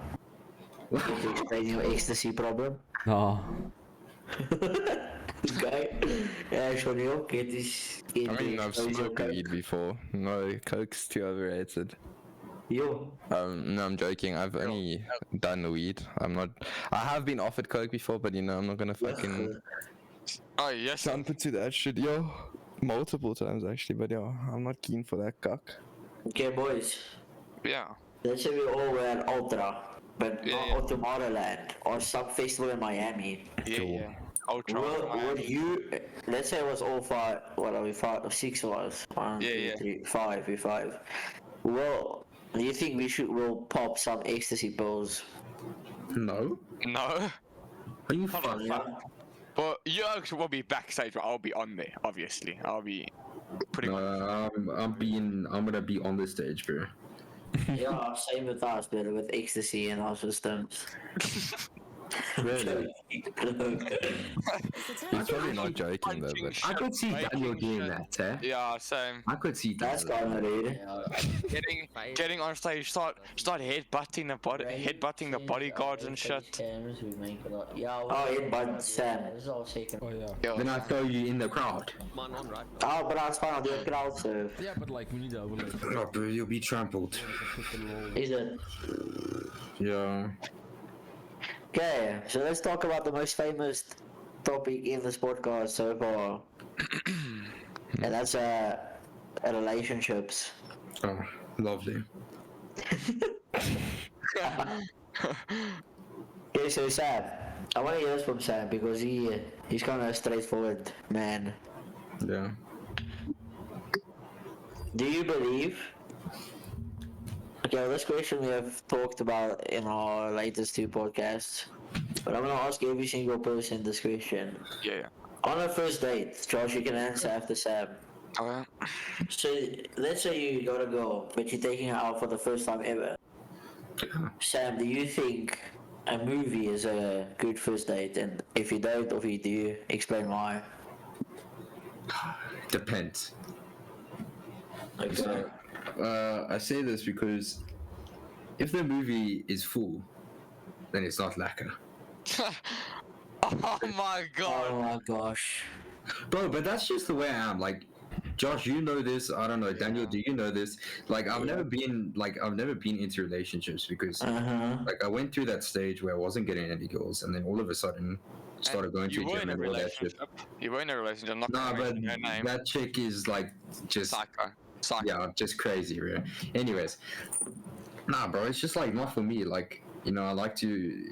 to explain your ecstasy problem? Nah. Okay. Yeah, Shonil, get this. I mean, I've smoked weed before. No, coke's too overrated. Yo. No, I'm joking. I've only done weed. I have been offered coke before, but you know, I'm not gonna fucking Oh, yes. jump into that shit, yo. Multiple times actually, but yo, I'm not keen for that cock. Okay, boys. Yeah. Let's say we all were at Ultra, but Yeah, not at Tomorrowland or some festival in Miami. Yeah. Ultra. Would you, let's say it was all five, what are we, 5 or 6 of us? 1, Yeah, 2, yeah. 3, 5, we're 5. Well, do you think we'll pop some ecstasy pills? No. No. Are you fucking? But you actually will be backstage, but I'll be on there, obviously. I'll be putting on. I'm gonna be on the stage, bro. Yeah, same with us, but with ecstasy in our systems. Really? He's probably not joking though, but I could see Making Daniel doing shit. that, eh? Yeah, same. I could see That's Daniel. kinda rude. Getting on stage, start headbutting the bodyguards and shit. Oh, headbutt Sam. Oh yeah. Yo, Then I throw you in the crowd. Oh, but that's fine, I'll do a crowd surf. Yeah, but like we need to overlay. Oh, bro, you'll be trampled. Is it? Yeah. Okay, so let's talk about the most famous topic in this podcast so far. And that's relationships. Oh, lovely. Okay, so Sam, I want to hear this from Sam because he's kind of a straightforward man. Yeah. Do you believe? Okay, well, this question we have talked about in our latest 2 podcasts, but I'm gonna ask every single person this question. yeah. On a first date, Josh, you can answer after Sam. Okay. So let's say you got a girl, but you're taking her out for the first time ever. Sam, do you think a movie is a good first date? And if you don't, or if you do, explain why. Depends. Okay. I say this because if the movie is full, then it's not lacquer. Oh my god. Oh my gosh. Bro, but that's just the way I am. Like, Josh, you know this. I don't know, Daniel. Do you know this? Like, I've never been into relationships because, like, I went through that stage where I wasn't getting any girls, and then all of a sudden, started going to You were gym in a and all that shit. relationship. You were in a relationship. I'm not Nah, gonna but mention her name. that chick is like just Psycho. yeah, just crazy, bro. Anyways, nah, bro, it's just like not for me. Like, you know, I like to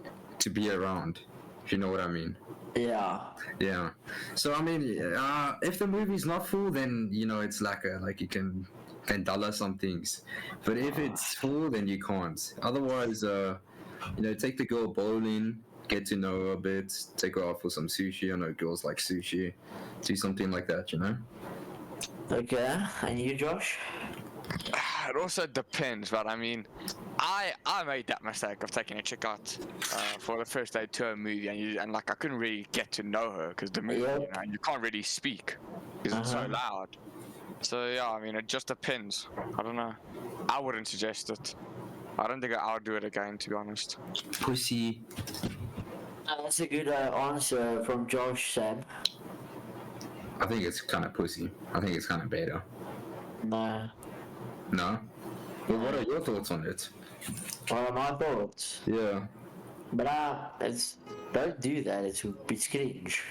be around. If you know what I mean. Yeah. Yeah. So I mean, if the movie's not full, then you know it's lacquer. Like you can dollar some things, but if it's full, then you can't. Otherwise, you know, take the girl bowling, get to know her a bit, take her out for some sushi. I know girls like sushi. Do something like that, you know. Okay. And you, Josh? It also depends, but I mean, I made that mistake of taking a chick out for the first date to a movie, and like I couldn't really get to know her because the movie, Yep. you know, you can't really speak because it's so loud. So yeah, I mean, it just depends. I don't know. I wouldn't suggest it. I don't think I'll do it again, to be honest. Pussy. That's a good answer from Josh, Sam. I think it's kind of pussy. I think it's kind of beta. Nah. No? Well, what are your thoughts on it? What are my thoughts? Yeah. But it's don't do that. It's cringe.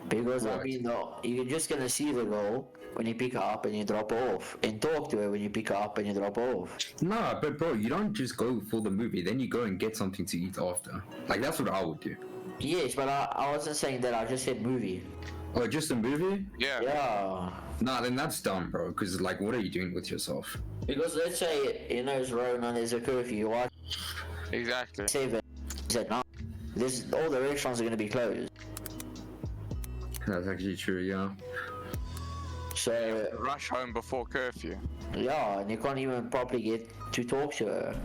Because I Right. mean, no, you're just gonna see the girl when you pick her up and you drop her off, and talk to her when you pick her up and you drop her off. Nah, but bro, you don't just go for the movie, then you go and get something to eat after. Like, that's what I would do. Yes, but I wasn't saying that. I just said movie. Oh, just a movie? Yeah. Yeah. Nah, then that's dumb, bro. Because, like, what are you doing with yourself? Because let's say you know it's Rona, there's a curfew. Watch Exactly. 7. Is at 9. All the restaurants are gonna be closed. That's actually true, yeah. So Rush home before curfew. yeah, and you can't even properly get to talk to her.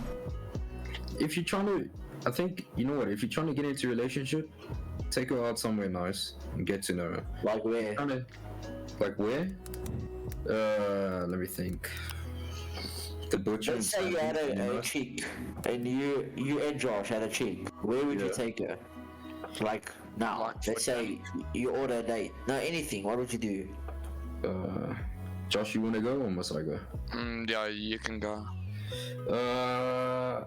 If you're trying to, I think, you know what, if you're trying to get into a relationship, take her out somewhere nice and get to know her. Like where? Like where? Let me think. The butcher. Let's say you had a chick, and you and Josh had a chick. Where would you Yeah. take her? Like now, Like, let's say you order a date. No, anything. What would you do? Josh, you wanna go or must I go? Yeah, you can go.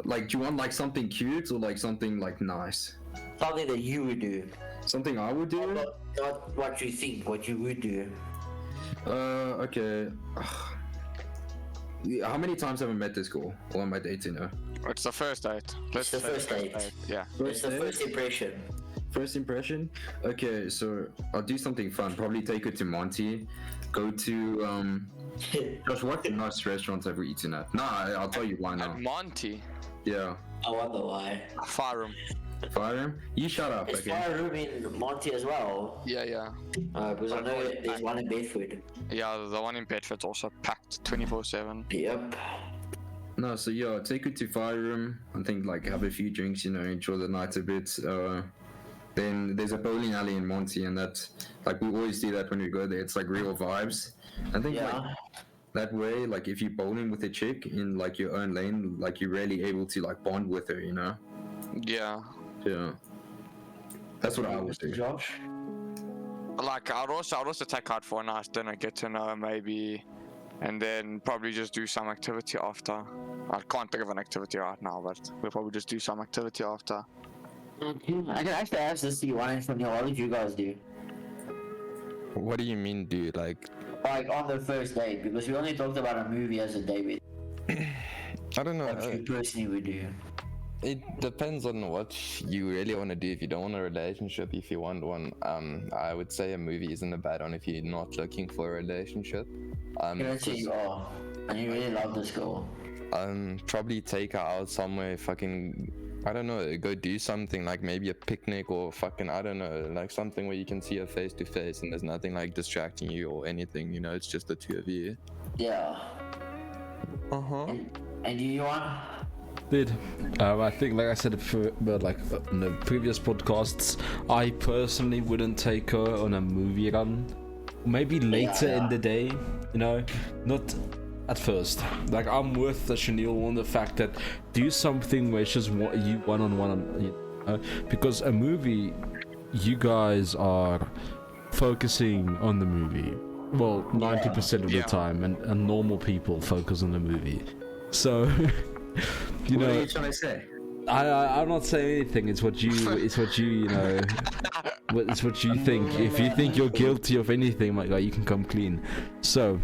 Like, do you want like something cute or like something like nice? Something that you would do. Something I would do? Not what you think. What you would do. Okay. How many times have I met this girl? Or am I dating her? It's the first date. It's the say first date. Yeah. It's the first impression. First impression? Okay, so I'll do something fun. Probably take her to Monty. Go to, Josh, what nice restaurants have we eaten at? Nah, I'll tell you why now. And Monty. Yeah. I wonder why. Fire room. Fire him? You shut up, There's okay? fire room in Monty as well. Yeah, yeah. Because I know there's one in Bedford. Yeah, the one in Bedford's also packed 24/7. Yep. No, so yeah, take her to Fire Room. I think like have a few drinks, you know, enjoy the night a bit. Then there's a bowling alley in Monty, and that's like we always do that when we go there. It's like real vibes. I think Yeah. like that way, like if you're bowling with a chick in like your own lane, like you're really able to like bond with her, you know? Yeah. Yeah. That's what I would do. Josh. Like I'd also take out for a nice dinner, get to know her maybe, and then probably just do some activity after. I can't think of an activity right now, but we'll probably just do some activity after. I can actually ask this to you one from you. What did you guys do? What do you mean, dude? Like On the first date, because we only talked about a movie as a date. I don't know. What you personally would do. It depends on what you really want to do. If you don't want a relationship, if you want one, I would say a movie isn't a bad one if you're not looking for a relationship. Let's say you are, and you really love this girl. Probably take her out somewhere, fucking, I don't know, go do something like maybe a picnic or fucking, I don't know, like something where you can see her face to face and there's nothing like distracting you or anything, you know, it's just the two of you. Yeah. Uh-huh. And you want? Did I think, like I said like in the previous podcasts, I personally wouldn't take her on a movie run. Maybe later in the day, you know, not at first. Like I'm with the Chanel on the fact that do something where it's just you one-on-one, you know? Because a movie, you guys are focusing on the movie. Well, 90% of the time, and normal people focus on the movie. So. You What know, are you trying to say? I'm not saying anything. It's what you you know. It's what you think. If you think you're guilty of anything, my guy, you can come clean. So,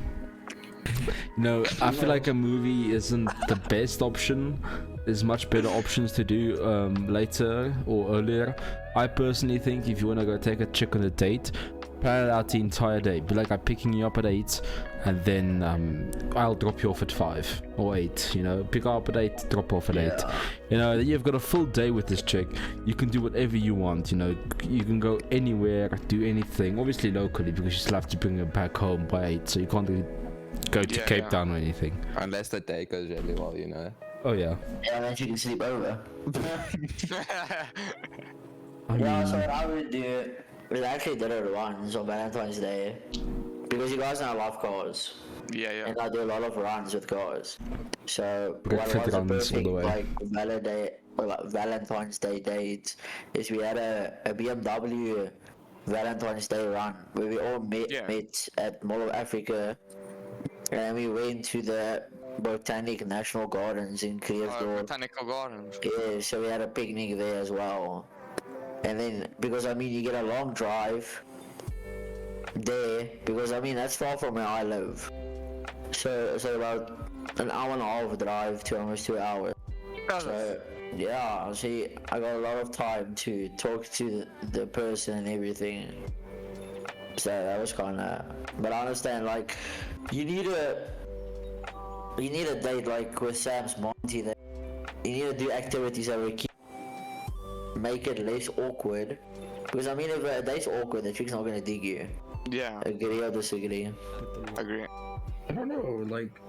you know, I feel like a movie isn't the best option. There's much better options to do later or earlier. I personally think if you want to go take a chick on a date, plan it out the entire day. Be like, I'm picking you up at 8, and then I'll drop you off at 5 or 8. You know, pick her up at 8, drop off at 8. You know, you've got a full day with this chick. You can do whatever you want. You know, you can go anywhere, do anything. Obviously locally, because you still have to bring her back home by 8, so you can't really go to Cape Town or anything. Unless the day goes really well, you know. Oh yeah. Yeah, then you can sleep over. I Yeah, mean, so what I would do is I actually did it once on Valentine's Day. because you guys know I love cars. Yeah, yeah. And I do a lot of runs with cars. So Breakfast what was a runs all the perfect way. like Valentine's Day date is we had a BMW Valentine's Day run where we all met at Mall of Africa, and we went to the Botanic National Gardens in Kreefdorp. Botanical Gardens. Yeah, so we had a picnic there as well. And then because I mean you get a long drive there, because I mean that's far from where I live. So about an hour and a half drive to almost 2 hours. So yeah, see, I got a lot of time to talk to the person and everything. So that was kinda, but I understand, like, you need a date like with Sam's Monty, that you need to do activities that will make it less awkward. Because I mean, if a date's awkward, the chick's not gonna dig you. Yeah. Agree or disagree? Agree. I don't know, like,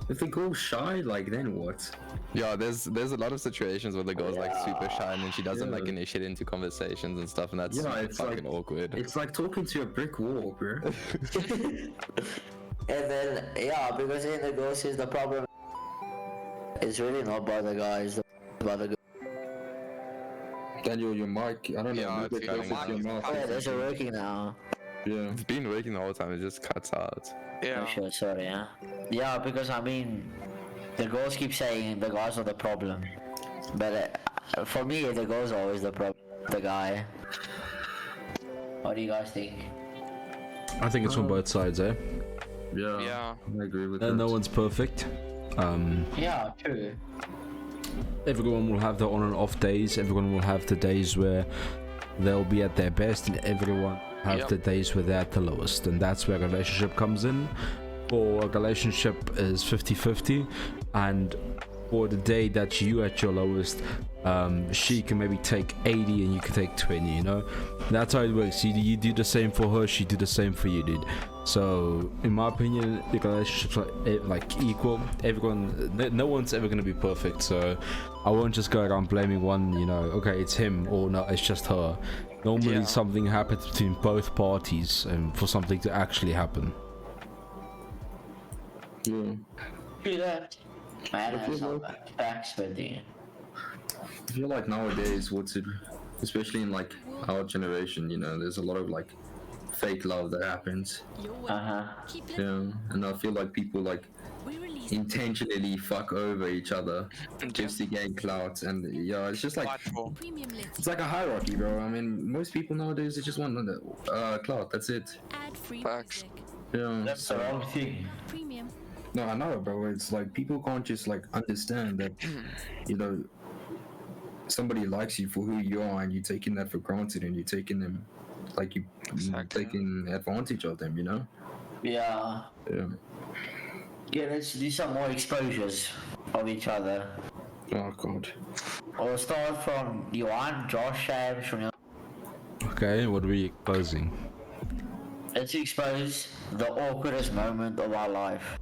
if the girl's shy, like, then what? Yeah, there's a lot of situations where the girl's like super shy and then she doesn't like initiate into conversations and stuff, and that's It's fucking like, awkward. It's like talking to a brick wall, bro. And then, yeah, because then the girl says the problem is really not by the guys, by the girl. Daniel, your mic, I don't know. Yeah, maybe it's closer cutting to your out. mouth. Oh yeah, there's a working now. Yeah. It's been working the whole time, it just cuts out. Yeah. I'm sure, sorry, yeah. Yeah, because I mean, the girls keep saying the guys are the problem. But for me, the girls are always the problem, the guy. What do you guys think? I think it's from both sides, eh? Yeah. Yeah. I agree with that. And no one's perfect. Yeah, true. Everyone will have their on and off days. Everyone will have the days where they'll be at their best, and everyone have the days where they're at the lowest. And that's where a relationship comes in. For a relationship is 50-50, and for the day that you at your lowest, she can maybe take 80 and you can take 20, you know? That's how it works. You do the same for her, she do the same for you, dude. So in my opinion, the relationships are like equal. Everyone, no one's ever gonna be perfect, so I won't just go around blaming one, you know, okay, it's him, or no, it's just her. Normally something happens between both parties for something to actually happen. Yeah. Do that. Man, that's not facts, but I feel like nowadays, especially in like our generation, you know, there's a lot of like fake love that happens. Yeah, and I feel like people like intentionally fuck over each other just to gain clout, and yeah, it's just like it's like a hierarchy, bro. I mean, most people nowadays they just want clout. That's it. Facts. Yeah. that's the wrong thing. No, I know, bro. It's like people can't just like understand that, you know, somebody likes you for who you are, and you're taking that for granted, and you're taking them, like you taking advantage of them, you know? Yeah. Yeah. Yeah, let's do some more exposures of each other. Oh god. We'll start from Johan, Josh, Sam, from Okay, what are we exposing? Let's expose the awkwardest moment of our life.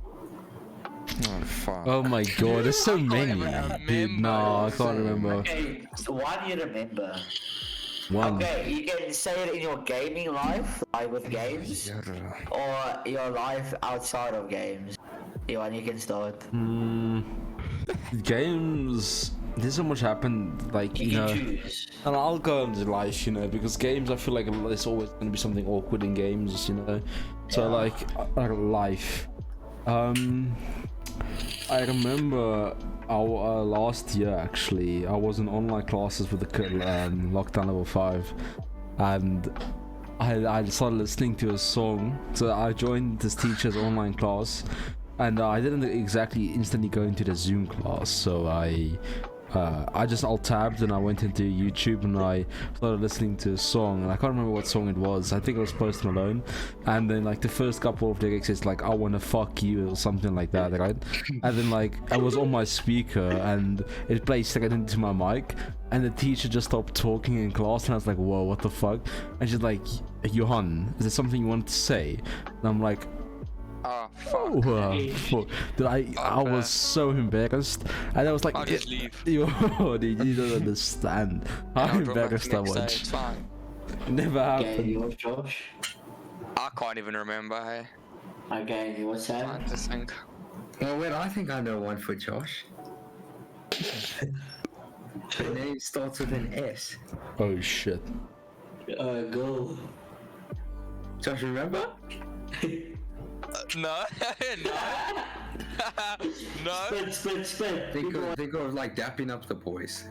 Oh fuck. Oh my god, there's so many. Dude, no, I can't remember. Okay, so one you remember. One. Okay, you can say it in your gaming life, like with games, or your life outside of games. Johan, you can start. Games, there's so much happened, like, You you can know. choose. And I'll go into life, you know, because games, I feel like there's always going to be something awkward in games, you know. So, like life. I remember our last year, actually, I was in online classes with the lockdown level 5, and I started listening to a song. So I joined this teacher's online class, and I didn't exactly instantly go into the Zoom class, so I just alt-tabbed and I went into YouTube and I started listening to a song, and I can't remember what song it was. I think it was Post Malone, and then like the first couple of lyrics is like, I wanna fuck you or something like that, right? And then like I was on my speaker and it played straight into my mic, and the teacher just stopped talking in class, and I was like, whoa, what the fuck? And she's like, Johan, is there something you wanted to say? And I'm like, Oh, fuck. fuck. Dude, I was so embarrassed, and I was like, I'll just leave. Yo, dude, you don't understand how I'll drop back embarrassed I next day, was. it's fine. Never Okay, happened. yours, Josh. I can't even remember, hey. Okay, what's that? Trying to think. Well, wait, I think I know one for Josh. The name starts with an S. Oh shit. Go. Josh, remember? No, no. Split. Think of like dapping up the boys.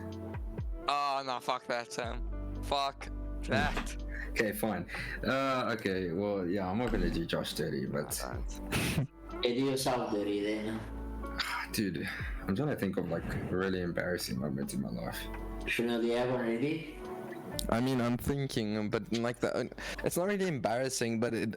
Oh no, fuck that, Sam. Fuck that. Okay, fine. Okay, well, yeah, I'm not gonna do Josh dirty, but Yeah, do yourself dirty then. dude, I'm trying to think of like really embarrassing moments in my life. Shouldn't you have one ready? I mean, I'm thinking, but like that, it's not really embarrassing, but it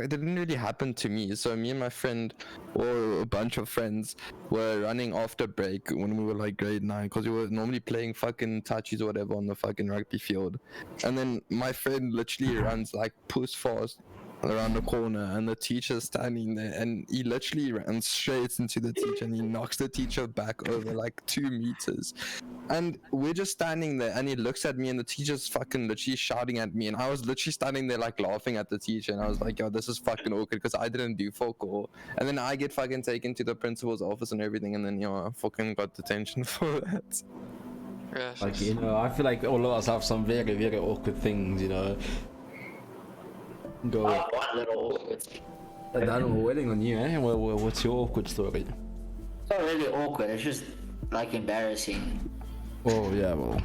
didn't really happen to me. So me and my friend, or a bunch of friends, were running after break when we were like grade 9, because we were normally playing fucking touchies or whatever on the fucking rugby field. And then my friend literally runs like puss fast around the corner, and the teacher's standing there, and he literally runs straight into the teacher, and he knocks the teacher back over like 2 meters. And we're just standing there, and he looks at me, and the teacher's fucking literally shouting at me, and I was literally standing there like laughing at the teacher, and I was like, yo, this is fucking awkward because I didn't do fuck all. And then I get fucking taken to the principal's office and everything, and then I fucking got detention for that. Yes. Like, you know, I feel like all of us have some very, very awkward things, you know. Go. One little awkward. That we're waiting on you, eh? Well, what's your awkward story? It's not really awkward, it's just like embarrassing. Oh, yeah, well.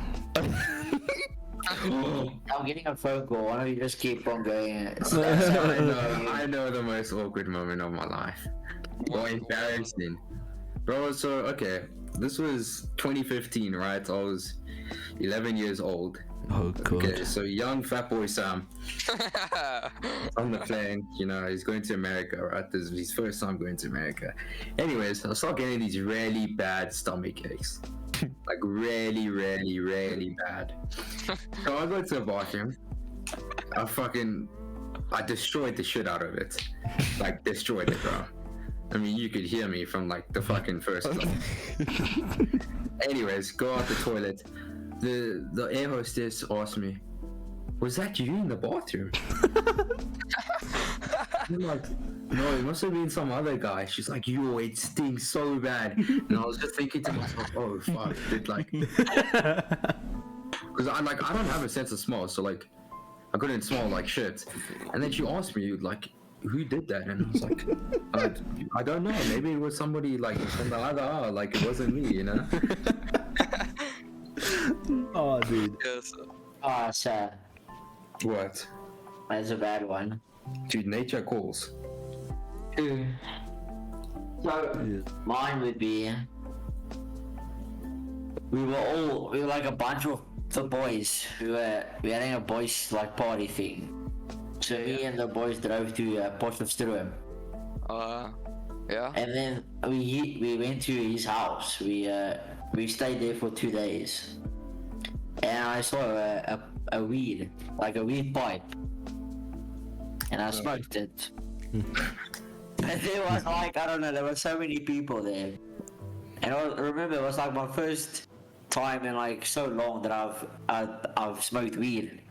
I'm getting a phone call, why don't you just keep on going? I know the most awkward moment of my life. Or embarrassing. Bro, so, okay, this was 2015, right? I was 11 years old. Oh, God. Okay, so young fat boy Sam on the plane, you know, he's going to America, right? This is his first time going to America. Anyways, I start getting these really bad stomach aches. Like really, really, really bad. So I go to the bathroom. I destroyed the shit out of it. Like, destroyed it, bro. I mean, you could hear me from like the fucking first time. Anyways, go out the toilet. The air hostess asked me, was that you in the bathroom? I'm like, no, it must have been some other guy. She's like, yo, it stinks so bad. And I was just thinking to myself, oh fuck, did like, because I don't have a sense of smell, so like I couldn't smell like shit. And then she asked me like, who did that? And I was like, I don't know, maybe it was somebody like from the other hour, like it wasn't me, you know. Oh, dude. Yes. Oh, sad. What? That's a bad one. Dude, nature calls. So, mine would be, we were like a bunch of the boys. We were having a boys like party thing. So me and the boys drove to Potchefstroom. Yeah. And then we went to his house. We stayed there for 2 days. And I saw a weed, like a weed pipe. And I smoked it. And there was like, I don't know, there were so many people there. And I remember it was like my first time in like so long that I've smoked weed.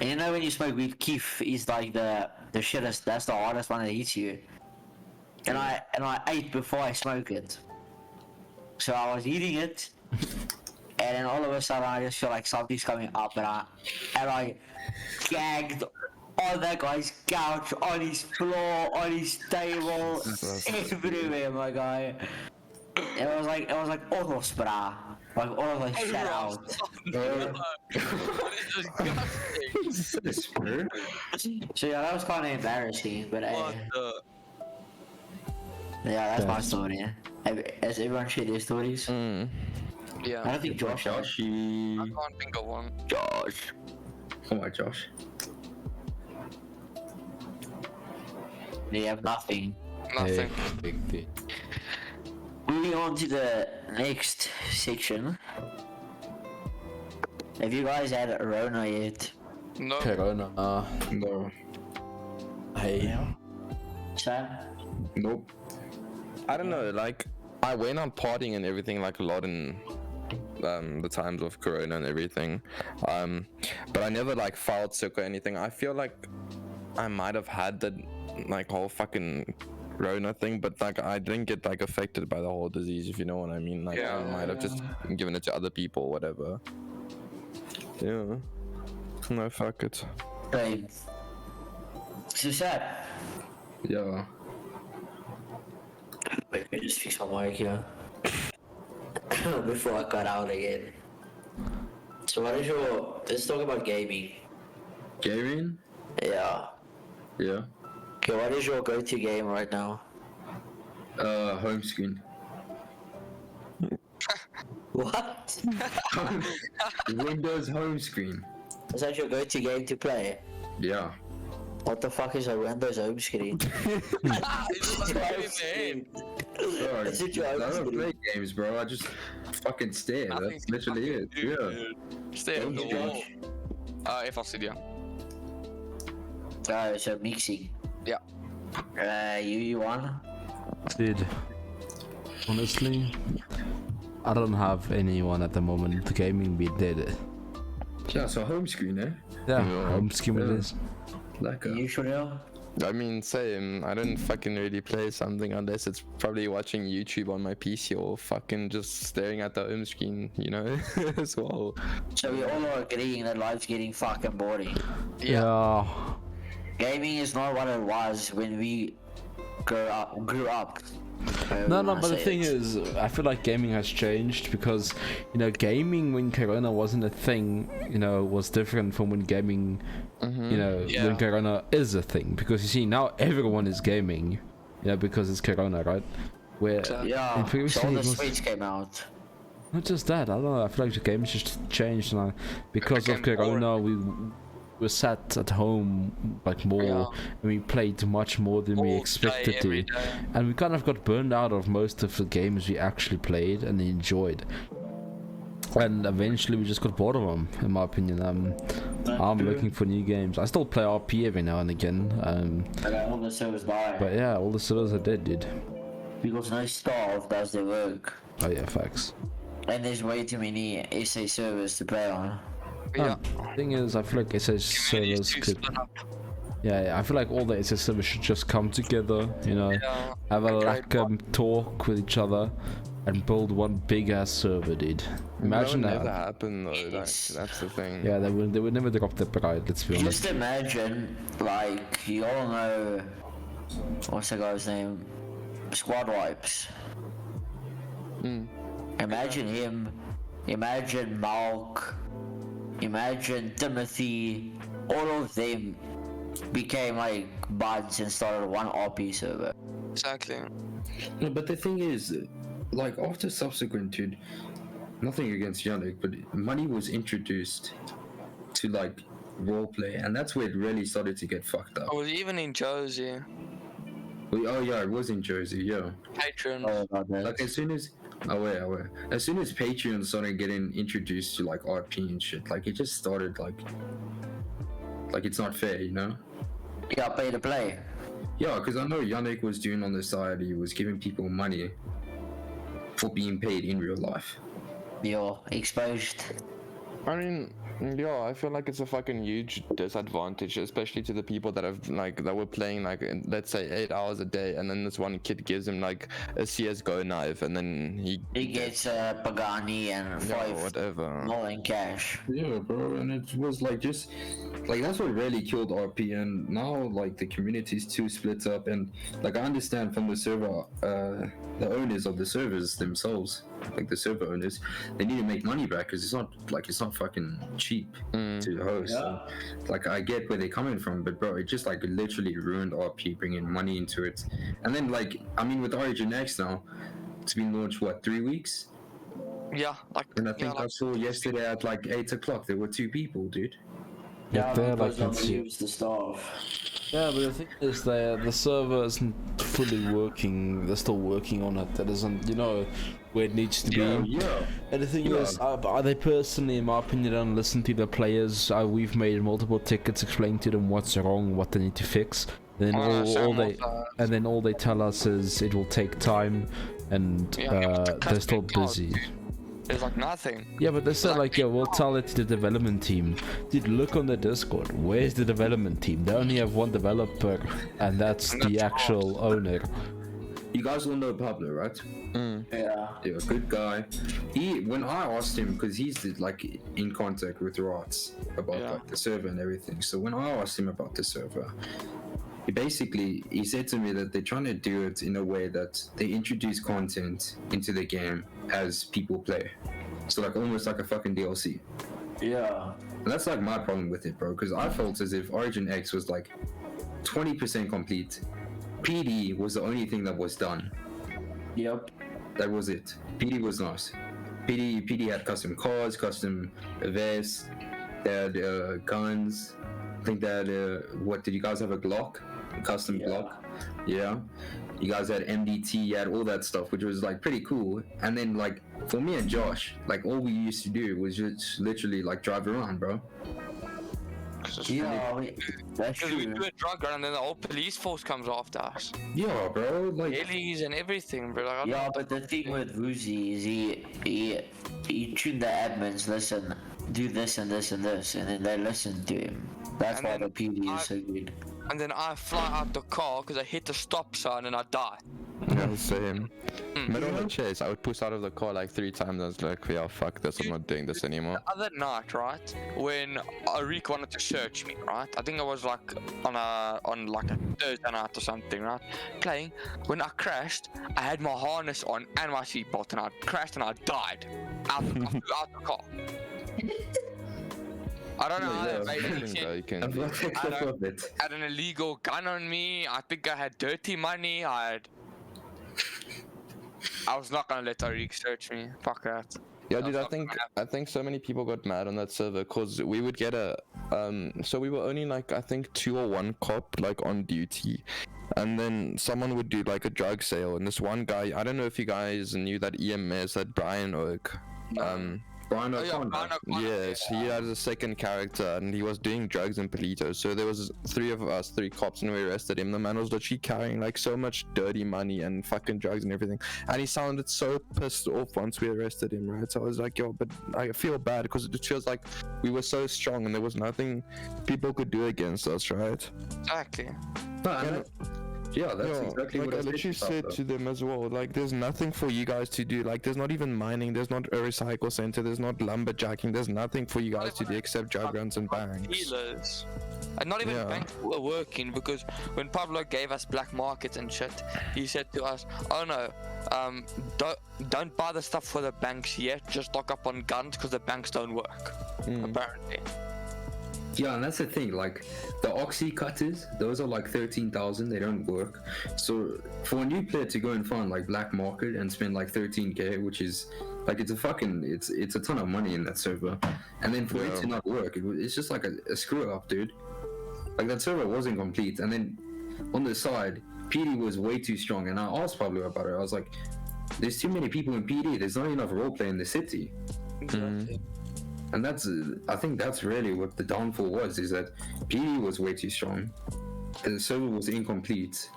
And you know when you smoke weed, kiff is like the shittest, that's the hardest one that hits you. And I ate before I smoked it. So I was eating it, and then all of a sudden I just feel like something's coming up, and I gagged on that guy's couch, on his floor, on his table, everywhere, my guy. It was like oros, brah. Like all of shut out. So yeah, that was kind of embarrassing, but yeah, that's my story. Has everyone shared their stories? Mm. Yeah. I don't think Josh has. Joshy. I can't think of one. Josh. Come on, Josh. They have nothing. Nothing. Big dude. Moving on to the next section. Have you guys had a Rona yet? No. Corona. No. Hey. Sam? Nope. I don't know, like, I went on partying and everything like a lot in the times of Corona and everything, but I never like felt sick or anything. I feel like I might have had the like whole fucking Rona thing, but like I didn't get like affected by the whole disease, if you know what I mean. Like I might have just given it to other people or whatever. Yeah. No, fuck it. Right. So sad. Yeah. Wait, let me just fix my mic here. Before I cut out again. So what is your... Let's talk about gaming. Gaming? Yeah. Yeah. Okay, what is your go-to game right now? Home screen. What? Windows home screen. Is that your go-to game to play? Yeah. What the fuck is a Windows home screen? It's like in the head. Bro, Is it your I home don't screen? play games, bro. I just fucking stare. That's literally it. Yeah. Stay at the wall. FLCD. Oh, so mixing. Yeah. You won? Dude, honestly, I don't have anyone at the moment. The gaming be dead. Yeah, so home screen, eh? Yeah, Yeah. home scheme it Yeah. is. Like You sure? I mean, same. I don't fucking really play something unless it's probably watching YouTube on my PC or fucking just staring at the home screen, you know, as well. So we all are agreeing that life's getting fucking boring. Yeah. Gaming is not what it was when we grew up. No, but the thing is, I feel like gaming has changed because, you know, gaming when Corona wasn't a thing, you know, was different from when gaming, you know, when Corona is a thing. Because you see, now everyone is gaming, you know, because it's Corona, right? Where Yeah, in previously so all the it was Switch came out. not just that. I don't know. I feel like the games just changed now because of became Corona. We were sat at home like more, and we played much more than we All day, expected every to, day. and we kind of got burned out of most of the games we actually played and enjoyed. And eventually, we just got bored of them. In my opinion, I'm looking for new games. I still play RP every now and again. All the servers die. But yeah, all the servers are dead, dude. Because no staff does their work. Oh yeah, facts. And there's way too many SA servers to play on. Yeah. Thing is, I feel like SS servers Too could. split up. Yeah, I feel like all the SS servers should just come together, you know, Yeah. have a Great like talk with each other, and build one big ass server, dude. Imagine that would never that. happen though. Like, that's the thing. Yeah, they would never drop their pride. Let's be honest. Just imagine, like, you all know, what's the guy's name? Squad Wipes. Imagine him, imagine Malk, imagine Timothy, all of them became like buds and started one RP server. Exactly. No, but the thing is, like after subsequent, dude, nothing against Yannick, but money was introduced to like roleplay, and that's where it really started to get fucked up. I was even in Josie. Oh yeah, it was in Jersey, yeah. Patron. Oh, about that. Like as soon as as soon as Patreon started getting introduced to like RP and shit, like it just started like it's not fair, you know? You got pay to play. Yeah, because I know Yannick was doing on the side, he was giving people money for being paid in real life. You're exposed. I mean, yeah, I feel like it's a fucking huge disadvantage, especially to the people that have like that were playing like let's say 8 hours a day, and then this one kid gives him like a CS:GO knife, and then He gets Pagani and yeah, 5 whatever. million cash. Yeah, bro, and it was like just like that's what really killed RP, and now like the community's too split up, and like I understand from the server, the owners of the servers themselves, like the server owners, they need to make money back because it's not fucking cheap to host. Yeah. And, like I get where they're coming from, but bro, it just like literally ruined RP, bringing money into it. And then like I mean with Origin X now, it's been launched what 3 weeks, Yeah, like. and I think yeah, I saw yesterday at like 8 o'clock there were 2 people, dude. Yeah, they're like don't that's- use the staff. Yeah, but the thing is, the server isn't fully working. They're still working on it. That isn't, you know, where it needs to be. Yeah. And the thing Yeah. is, they personally, in my opinion, don't listen to the players. We've made multiple tickets explaining to them what's wrong, what they need to fix. Then all they tell us is it will take time, and Yeah, they're still custom busy. There's like nothing. Yeah, but they said like, yeah, we'll tell it to the development team. Dude, look on the Discord. Where's the development team? They only have one developer, and that's the actual owner. You guys all know Pablo, right? Yeah. Yeah, good guy. When I asked him, because he's like in contact with Rots about like the server and everything. So when I asked him about the server, he said to me that they're trying to do it in a way that they introduce content into the game as people play. So like almost like a fucking DLC. Yeah. And that's like my problem with it, bro. Because I felt as if Origin X was like 20% complete. PD was the only thing that was done. Yep. That was it. PD was nice. PD had custom cars, custom vests, they had guns. I think they had, what, did you guys have a Glock? A custom Glock? Yeah. You guys had MDT, you had all that stuff, which was like pretty cool. And then like, for me and Josh, like all we used to do was just literally like drive around, bro. Yeah, that's Because we true. do a drug run and then the whole police force comes after us. Yeah, bro, like... Helis and everything, bro. Like, I Yeah, but the thing with Woozy is he tuned the admins, listen, do this and this and this, and then they listen to him. That's And why then the PD is so good. And then I fly out the car because I hit the stop sign and I die. Yeah, same. Middle of the chase, I would push out of the car like 3 times. I was like, yeah, fuck this, I'm not doing this anymore. The other night, right, when Arik wanted to search me, right, I think I was like on like a Thursday night or something, right, playing. When I crashed, I had my harness on and my seatbelt, and I crashed and I died I flew out the car. I don't know how that made any sense. I had an illegal gun on me. I think I had dirty money. I was not gonna let Tariq search me. Fuck that. Yeah, dude, I think so many people got mad on that server because we would get a so we were only like I think 2 or 1 cop like on duty, and then someone would do like a drug sale, and this one guy, I don't know if you guys knew that EMS, that Brian Oak, Brian O'Connor. yes, he had a second character and he was doing drugs in Polito. So there was 3 of us, 3 cops, and we arrested him. The man was literally carrying like so much dirty money and fucking drugs and everything. And he sounded so pissed off once we arrested him, right? So I was like, yo, but I feel bad because it feels like we were so strong and there was nothing people could do against us, right? Exactly. Yeah, that's exactly like what I literally said to them as well, like there's nothing for you guys to do, like there's not even mining, there's not a recycle center, there's not lumberjacking, there's nothing for you guys to do except drug runs and banks. Dealers. And not even banks were working, because when Pablo gave us black markets and shit, he said to us, oh no, don't buy the stuff for the banks yet, just stock up on guns because the banks don't work, apparently. Yeah, and that's the thing, like the oxy cutters, those are like 13,000, they don't work. So for a new player to go and find like black market and spend like 13k, which is like it's a ton of money in that server, and then for it to not work, it's just like a screw up, dude. Like that server wasn't complete, and then on the side, PD was way too strong, and I asked Pablo about it. I was like, there's too many people in PD, there's not enough roleplay in the city. And I think that's really what the downfall was, is that PD was way too strong, and the server was incomplete,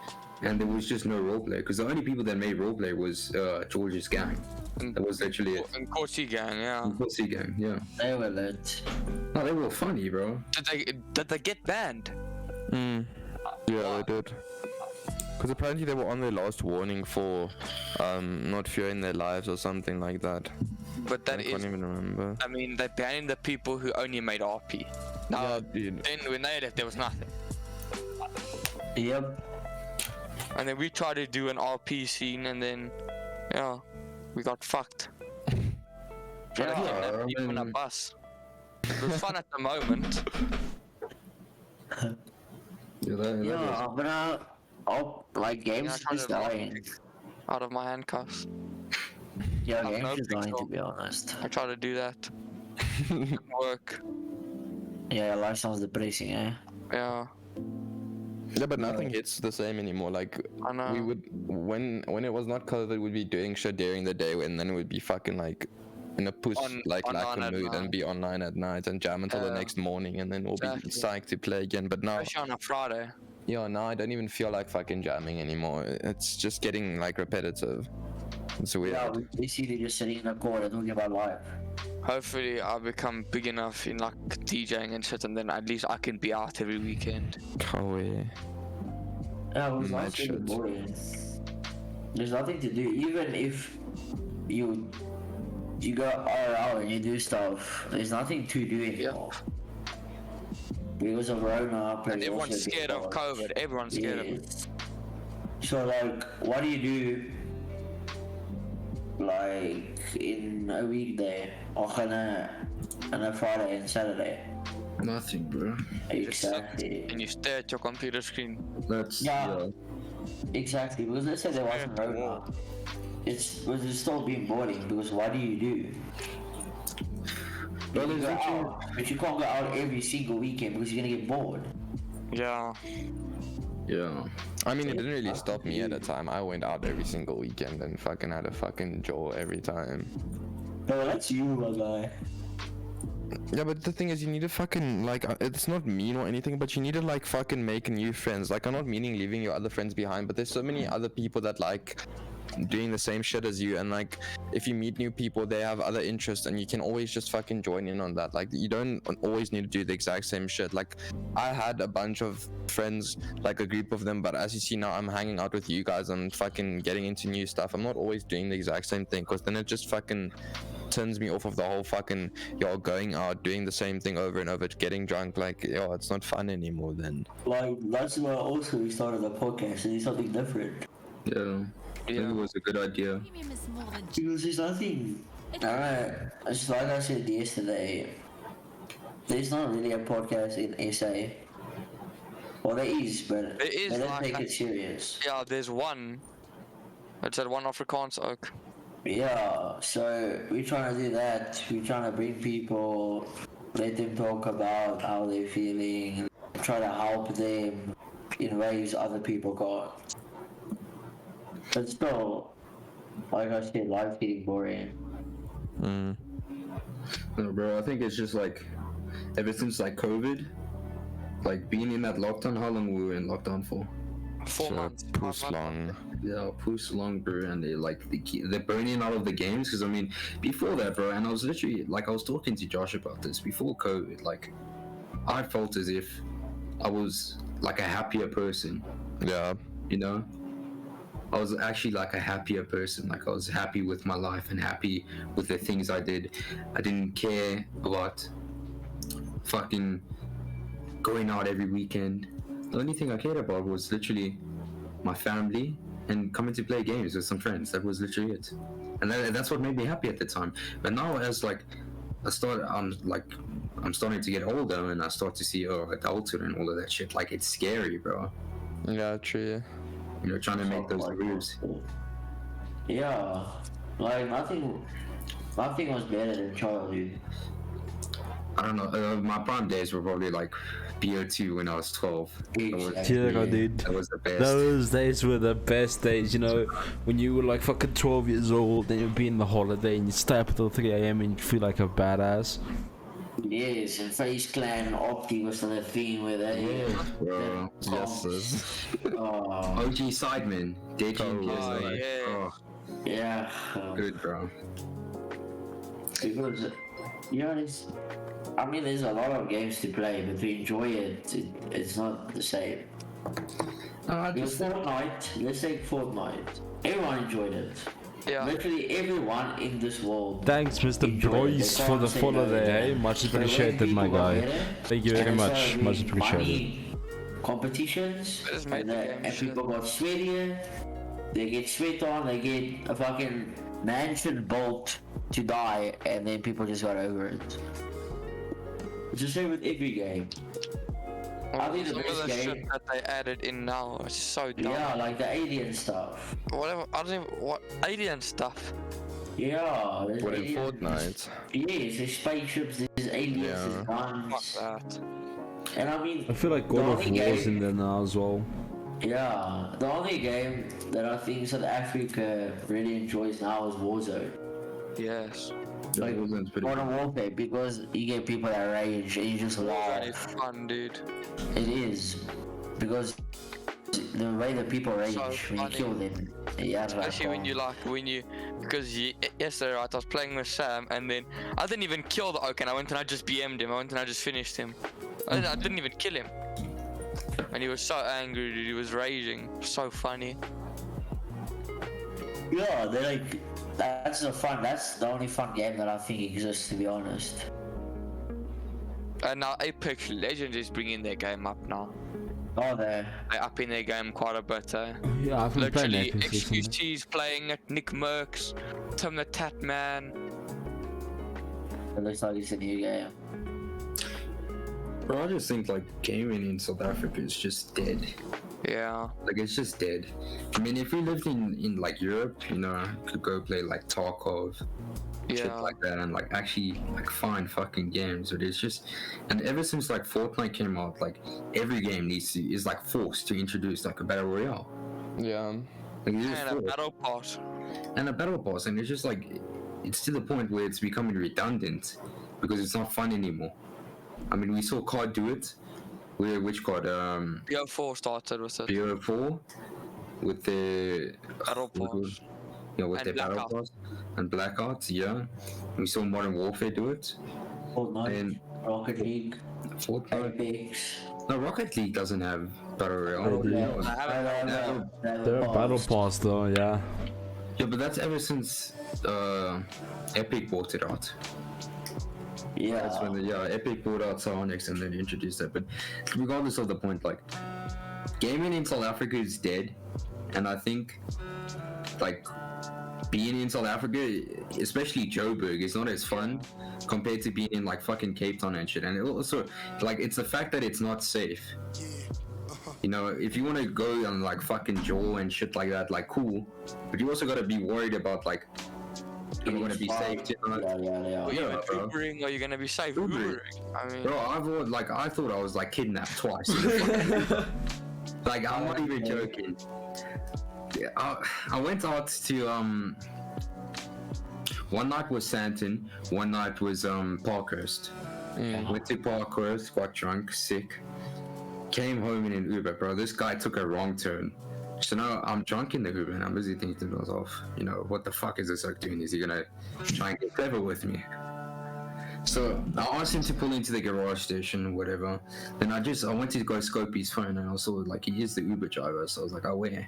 and there was just no roleplay, because the only people that made roleplay was George's gang. That was literally it. And Corsi gang, yeah. Corsi gang, yeah. They were lit. No, they were funny, bro. Did they get banned? Yeah, they did. Because apparently they were on their last warning for not fearing their lives or something like that. But that I can't even remember. I mean, they banned the people who only made RP. Now, Yeah, dude. then when they left, there was nothing. Yep. And then we tried to do an RP scene, and then, yeah, we got fucked. Trying to kidnap people on a bus. It was fun at the moment. Yeah, but like games Yeah, is dying. Out of my handcuffs. Yeah, I've games no is dying, pixel. to be honest. I tried to do that. Didn't work. Yeah, life sounds depressing, eh? Yeah, Yeah, but nothing hits the same anymore. Like I know. we would, when it was not COVID, we'd be doing shit during the day, and then we'd be fucking like in a push like online at mood and night. be online at night and jam until the next morning, and then we'll be psyched to play again. But now, Especially on a Friday. yeah, now I don't even feel like fucking jamming anymore. It's just getting like repetitive. It's weird. Yeah, we see you just sitting in a corner talking about life. Hopefully, I'll become big enough in like DJing and shit, and then at least I can be out every weekend. Oh, yeah. Yeah, it was Night nice really shift. boring. There's nothing to do. Even if you go IRL and you do stuff, there's nothing to do anymore. Because of Rona, And everyone's scared of COVID. Everyone's scared of it. So like, what do you do? Like in a weekday or on a Friday and Saturday? Nothing, bro. Exactly. And you stare at your computer screen. That's Yeah. Exactly. Because let's say there wasn't Yeah. Rona, it's still being boring. Because what do you do? Well, You there's go actually- out, but you can't go out every single weekend because you're gonna get bored. Yeah. Yeah. I mean, it didn't really stop me at a time. I went out every single weekend and fucking had a fucking jaw every time. No, that's you, my guy. Yeah, but the thing is, you need to fucking, like, it's not mean or anything, but you need to, like, fucking make new friends. Like, I'm not meaning leaving your other friends behind, but there's so many other people that, like, doing the same shit as you, and, like, if you meet new people, they have other interests, and you can always just fucking join in on that. Like, you don't always need to do the exact same shit. Like, I had a bunch of friends, like, a group of them, but as you see now, I'm hanging out with you guys and fucking getting into new stuff. I'm not always doing the exact same thing, because then it just fucking turns me off of the whole fucking going out doing the same thing over and over, getting drunk. Like, it's not fun anymore then. Like, that's why also we started a podcast and it's something different. Yeah. I think it was a good idea. Premium is more than Because there's nothing. It's like I said yesterday, there's not really a podcast in SA. Well, there is, but There is, they don't like, take it serious. Yeah, there's one. It's at one Afrikaans ook. Yeah, so we're trying to do that. We're trying to bring people, let them talk about how they're feeling, try to help them in ways other people can't. But still, like I said, life's getting boring. No, bro, I think it's just like, ever since like COVID, like being in that lockdown, how long we were in lockdown for? 4 months. Poos long. Yeah, post long, bro, and they like they're burning out of the games. Because I mean, before that, bro, and I was literally like, I was talking to Josh about this before COVID. Like, I felt as if I was like a happier person. Yeah. You know, I was actually like a happier person. Like, I was happy with my life and happy with the things I did. I didn't care about fucking going out every weekend. The only thing I cared about was literally my family and coming to play games with some friends. That was literally it, and that's what made me happy at the time. But now, as like I'm starting to get older, and I start to see adulthood and all of that shit. Like, it's scary, bro. Yeah, true. You know, trying to make those Like, moves. Yeah, like nothing was better than childhood. I don't know. My prime days were probably like BO2 when I was 12. Exactly. Yeah, dude. That was the best. Those days were the best days, you know, when you were like fucking 12 years old, then you'd be in the holiday and you stay up until 3 a.m. and you feel like a badass. Yes, and Face Clan and Opti was the thing where they. Bro. Yes, sis. Oh, OG Sidemen. Deji and Oh, PS, yeah. oh, yeah. good, bro. Because, you know, there's a lot of games to play, but to enjoy it, it's not the same. Because Fortnite, let's take Fortnite. Everyone enjoyed it. Yeah. Literally everyone in this world. Thanks, Mr. enjoyed it. Boys, They for can't the say follow no there, to hey? that. Much But when appreciated, my people got guy. better, Thank you very and much. so Much we appreciated. money, competitions, Just made and, the game and shit. people got sweatier. They get sweat on, they get a fucking mansion built to die, and then people just got over it. It's the same with every game. I think the Some best of the game, shit that they added in now is so dumb. yeah, like the alien stuff. Whatever. I don't even what alien stuff. Yeah, there's What in aliens. Fortnite? Yes, there's spaceships, there's aliens, Yeah. there's guns. Fuck that. And I mean, I feel like the God of only War's game- in there now as well. Yeah, the only game that I think South Africa really enjoys now is Warzone. Yes. Like Warzone's pretty Modern Warfare, because you get people that rage and you just Warzone is laugh. fun, dude. It is, because the way that people rage So when you funny. kill them, Yeah, Especially when you because yesterday, right, I was playing with Sam, and then I didn't even kill the oak, and I went and I just BM'd him. I went and I just finished him. I didn't even kill him. And he was so angry, dude. He was raging. So funny. Yeah, they're like, that's the only fun game that I think exists, to be honest. And now Apex Legends is bringing their game up now. Oh, they're upping their game quite a bit, eh? Yeah, I've been playing Literally, Apex recently. XQC's playing it, Nick Merckx, Tim the Tatman. it looks like it's a new game. Bro, I just think like gaming in South Africa is just dead. Yeah. Like it's just dead. I mean, if we lived in like Europe, you know, could go play like Tarkov, shit Yeah. like that, and like actually like fine fucking games. But it's just, and ever since like Fortnite came out, like every game is like forced to introduce like a battle royale. Yeah. Like, it is And a forced. battle pass. And a battle pass, and it's just like it's to the point where it's becoming redundant because it's not fun anymore. I mean, we saw COD do it. Which COD? BO4 started with it. BO4 with the Battle pass. yeah, with And the battle Blackout. pass and Blackouts. Yeah, we saw Modern Warfare do it. Fortnite, And Rocket League, Fortnite. Apex. No, Rocket League doesn't have battle royale. They do. They're a battle pass though, yeah. Yeah, but that's ever since Epic bought it out. Yeah. That's when Epic bought out Soundcloud and then introduced it. But regardless of the point, like gaming in South Africa is dead, and I think like being in South Africa, especially Joburg, is not as fun compared to being in like fucking Cape Town and shit. And it also like it's the fact that it's not safe. You know, if you want to go on like fucking Jaw and shit like that, like cool, but you also got to be worried about like you're going to be safe. You know? Yeah. Are you Yeah, bro. Ubering? Are you gonna be safe? Ubering. I mean, Bro, I thought I was like kidnapped twice. Like I'm not even joking. Yeah, I went out to one night was Santon, one night was Parkhurst. Went to Parkhurst, got drunk, sick. Came home in an Uber, bro. This guy took a wrong turn. So now I'm drunk in the Uber and I'm busy thinking to myself, you know, what the fuck is this oak doing? Is he gonna try and get clever with me? So I asked him to pull into the garage station or whatever. Then I went to go scope his phone and I saw like he is the Uber driver. So I was like, oh, where?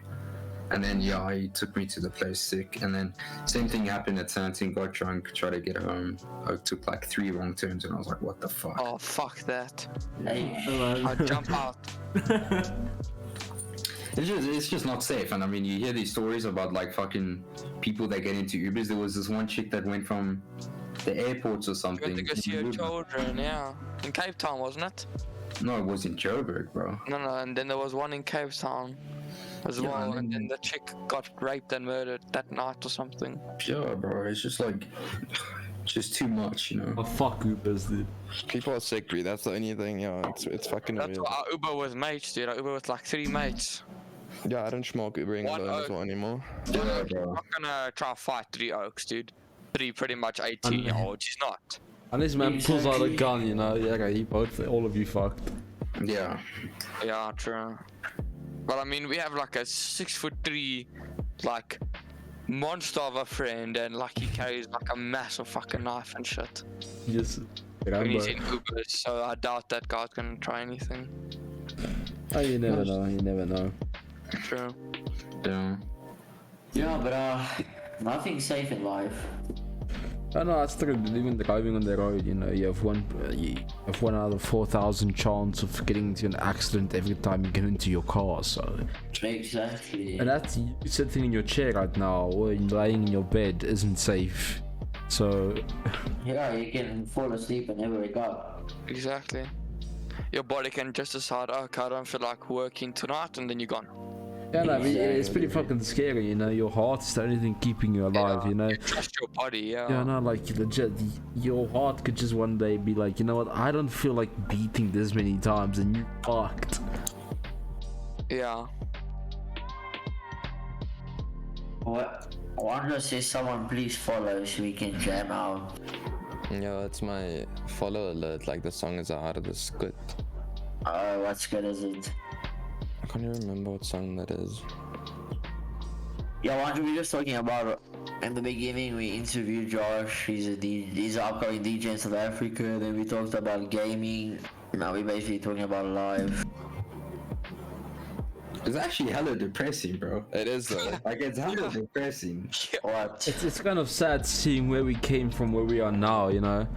And then he took me to the place sick. And then same thing happened at Santon, got drunk, tried to get home. I took like 3 wrong turns and I was like, what the fuck? oh fuck that. Hey, I'd jump out. It's just not safe. And I mean, you hear these stories about like fucking people that get into Ubers. There was this one chick that went from the airports or You something. went to go see your children, yeah. In Cape Town, wasn't it? No, it was in Joburg, bro. No, and then there was one in Cape Town as Yeah, well, and and then- then the chick got raped and murdered that night or something. Yeah, bro. It's just like, just too much, you know. Oh, fuck Ubers, dude. People are sick, dude. That's the only thing. Yeah, it's fucking That's weird. why I Uber with mates, dude. I Uber with like 3 mates. Yeah, I don't smoke Ubering One alone as oak. well anymore. Yeah, I'm bro. not gonna try to fight 3 oaks, dude. 3 pretty much 18-year-olds. He's not. Unless man pulls out a gun, you know, yeah, okay, all of you fucked. Yeah. Yeah, true. But I mean, we have like a 6'3", like monster of a friend, and like he carries like a massive fucking knife and shit. Yes. When he's Rambo. in Ubers, so I doubt that guy's gonna try anything. Oh, you never know, you never know. True. Yeah. yeah, but nothing's safe in life. I know, I still even driving on the road, you know, you have one out of 4,000 chance of getting into an accident every time you get into your car, so. Exactly. And that's you sitting in your chair right now, or lying in your bed isn't safe. So, Yeah, you can fall asleep and never wake up. Exactly. Your body can just decide, okay, I don't feel like working tonight, and then you're gone. yeah, no, I mean, it's pretty fucking scary, you know, your heart's the only thing keeping you alive, you know. You trust your body, yeah. Yeah, no, like legit, your heart could just one day be like, you know what, I don't feel like beating this many times, and you fucked. Yeah. What? Wanda says someone please follow so we can jam out. Yeah, it's my follow alert. Like the song is out of the script. What's good is it? I can't even remember what song that is. Yeah, one we just talking about in the beginning. We interviewed Josh. He's he's an upcoming DJ in South Africa. Then we talked about gaming. Now we basically talking about live. It's actually hella depressing, bro. It is though. Like, it's hella depressing. What? It's kind of sad seeing where we came from, where we are now, you know.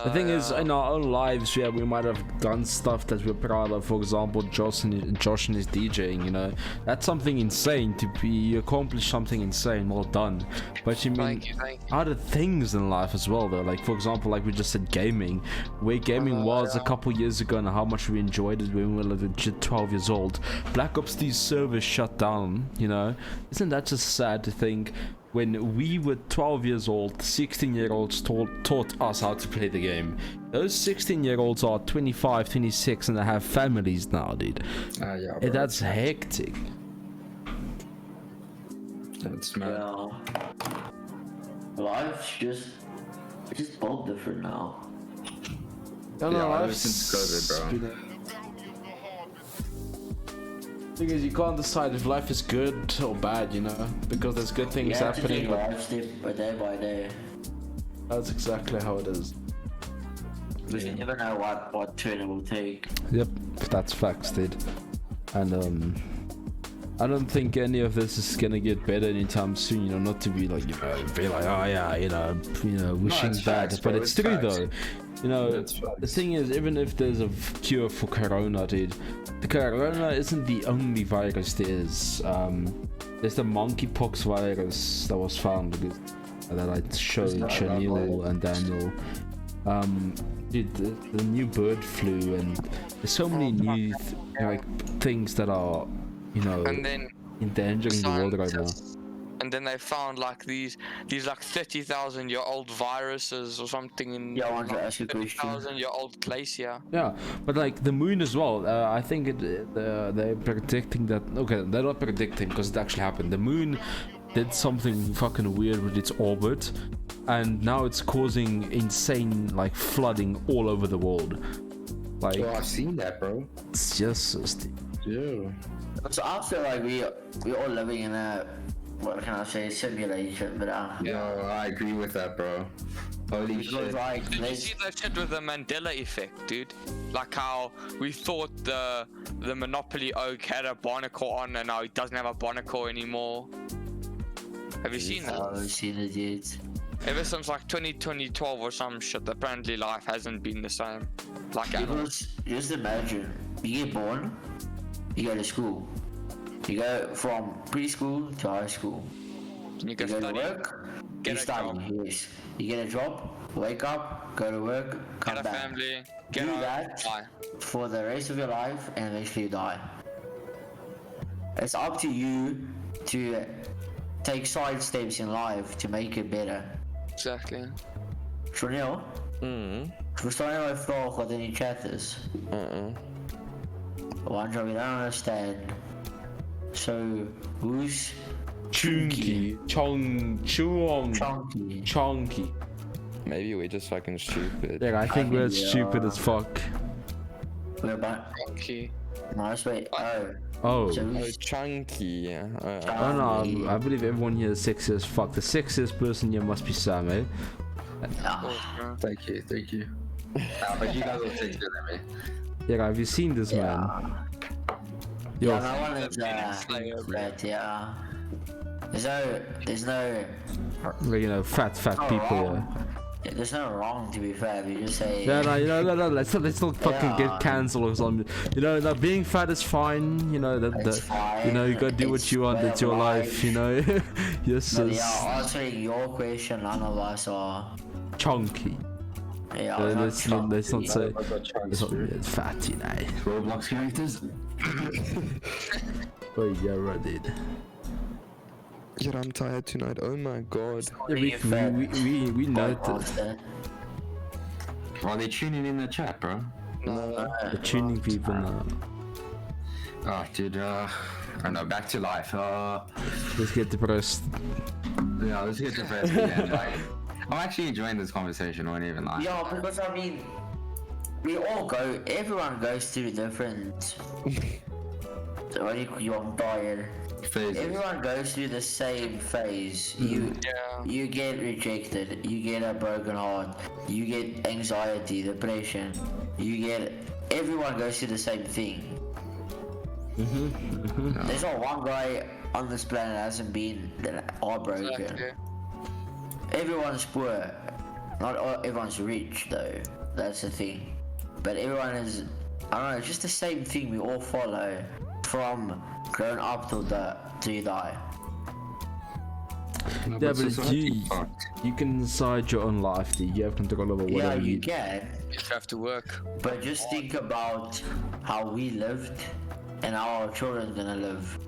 The thing is, in our own lives, yeah, we might have done stuff that we're proud of. For example, Josh and his DJing, you know, that's something insane. You accomplished something insane. Well done. But you mean Thank you. other things in life as well, though. Like, for example, like we just said, gaming. Where gaming was a couple years ago, and how much we enjoyed it when we were legit 12 years old. Black Ops 3 servers shut down. You know, isn't that just sad to think? When we were 12 years old, 16-year-olds taught us how to play the game. Those 16-year-olds are 25, 26 and they have families now, dude. Yeah, And that's hectic. That's mad. Yeah. Life's just built different now. Yeah, ever since COVID, bro. Thing is, you can't decide if life is good or bad, you know, because there's good things You have to happening. take life step by day. That's exactly how it is. Because you never know what turn it will take. Yep, that's facts, dude. And I don't think any of this is gonna get better anytime soon. You know, not to be like, you know, be like, oh yeah, you know, wishing it's bad, facts, but bro, it's it's true facts. though. You know, It's facts. the thing is, even if there's a cure for Corona, dude, the Corona isn't the only virus there is. There's the monkeypox virus that was found that I showed Chanil and Daniel. Dude, the new bird flu, and there's so many new things that are, you know, And then endangering the world right now. scientists- and then they found like these like 30,000-year-old viruses or something in Yeah, I want to ask you a question. 30,000-year-old glacier. Yeah, but like the moon as well. I think they're predicting that. Okay, they're not predicting because it actually happened. The moon did something fucking weird with its orbit, and now it's causing insane like flooding all over the world. Like, Oh, I've seen that, bro. it's just so stupid. Yeah. So I feel like we're all living in a, what can I say, simulation, but Yo, I agree with that, bro. Holy because shit. like Did you there's see that shit with the Mandela effect, dude? Like how we thought the Monopoly oak had a barnacle on, and now it doesn't have a barnacle anymore. Have you seen that? I've seen it yet. Ever since like 2012 or some shit, apparently life hasn't been the same. Like at all. Because just imagine, you get born, you go to school, you go from preschool to high school, You you go go to study, work, get you a study, job. yes. You get a job, wake up, go to work, come get a back. family, get Do home, that die. for the rest of your life and eventually die. It's up to you to take side steps in life to make it better. Exactly. Chanel, verstaan jy my vraag wat in die chat is? Wonder, we don't understand. So, who's Chunky, Chuong, chunky? Chunky. Maybe we're just fucking stupid. Yeah, I think we're think, stupid as fuck. We're about. Okay. Nice, wait. Oh. Oh. So Oh, who's chunky. Yeah. Oh no, I believe everyone here is sexy as fuck. The sexiest person here must be Sam, eh? Thank you. Nah, but you guys are sick than me. Yeah, have you seen this man? Yo, Yeah, no one is Slayer, bro. fat, yeah. There's no you know, fat people here. wrong. Yeah, there's no wrong to be fat. You just say. Yeah, no, let's not fucking Yeah. get cancelled or something. You know, that being fat is fine. You know It's fine. you know, you gotta do what It's you want. way It's of your life. life. You know. Yes, But it's yeah, answering your question, none of us are. chunky. Yeah, Let's not chunky. say I got chunks, it's, not, bro. it's fat, you know. Roblox characters? Oh yeah, right, dude. Yeah, I'm tired tonight. Oh my god. Yeah, we noticed. Are they tuning in the chat, bro? The tuning people now. Oh, dude, I don't know, back to life. Let's get depressed. Yeah, let's get depressed again. Like, I'm actually enjoying this conversation, I won't even lie. Yeah, because I mean, everyone goes through different. I'm tired. phases. Everyone goes through the same phase. Yeah. You get rejected. You get a broken heart. You get anxiety, depression. Everyone goes through the same thing. There's not one guy on this planet that hasn't been heartbroken. Exactly. Everyone's poor. Not everyone's rich though. That's the thing. But everyone is, I don't know, it's just the same thing we all follow from growing up till you die. No, Yeah, but society fucked. you can decide your own life, dude. You have control over Yeah, whatever you can. You have to work. But just think about how we lived and how our children gonna live.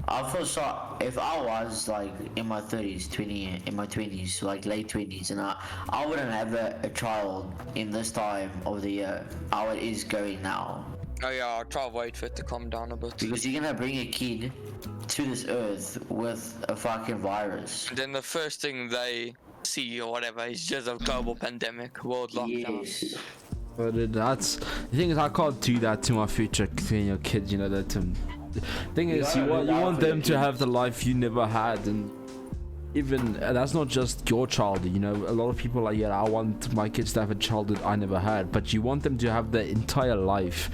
I feel sorry if I was like in my 30s, in my 20s, like late 20s, and I wouldn't have a child in this time of the year, how it is going now. Oh yeah, I'll try to wait for it to calm down a bit. Because you're gonna bring a kid to this earth with a fucking virus. And then the first thing they see or whatever is just a global pandemic, world lockdown. Yes. But that's the thing is, I can't do that to my future kids. You know that. Thing is, you want them to have the life you never had, and even that's not just your childhood. You know, a lot of people are like, yeah, I want my kids to have a childhood I never had, but you want them to have the entire life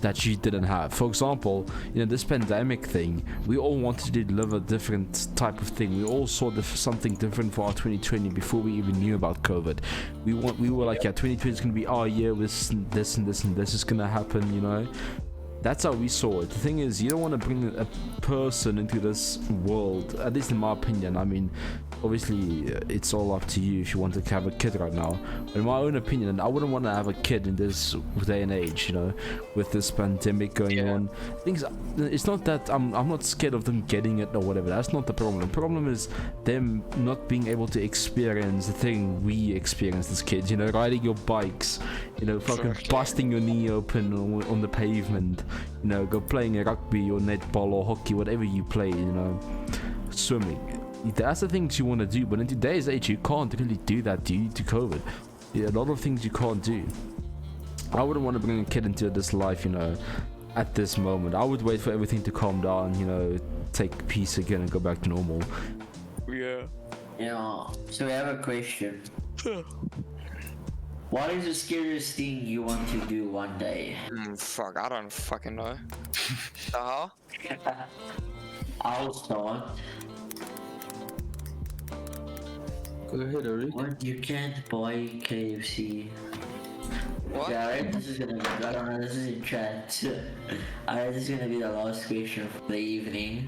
that you didn't have. For example, you know, this pandemic thing, we all wanted to live a different type of thing. We all saw something different for our 2020 before we even knew about COVID. We were like, yeah, 2020 is gonna be our year with this and this and this is gonna happen, you know. That's how we saw it. The thing is, you don't want to bring a person into this world, at least in my opinion. I mean, obviously, it's all up to you if you want to have a kid right now. But in my own opinion, I wouldn't want to have a kid in this day and age, you know, with this pandemic going on. Things, it's not that I'm not scared of them getting it or whatever. That's not the problem. The problem is them not being able to experience the thing we experienced as kids, you know, riding your bikes, you know, fucking busting your knee open on the pavement, you know, go playing rugby or netball or hockey, whatever you play, you know, swimming. That's the things you want to do, but in today's age you can't really do that due to COVID. Yeah, a lot of things you can't do. I wouldn't want to bring a kid into this life, you know, at this moment. I would wait for everything to calm down, you know, take peace again and go back to normal. Yeah. Yeah. So we have a question. What is the scariest thing you want to do one day? Fuck, I don't fucking know. Uh-huh. I'll start. Go ahead, Ari. What? You can't buy KFC. What? Alright, this is gonna be, I don't know, this is in chat. Alright, this is gonna be the last question for the evening.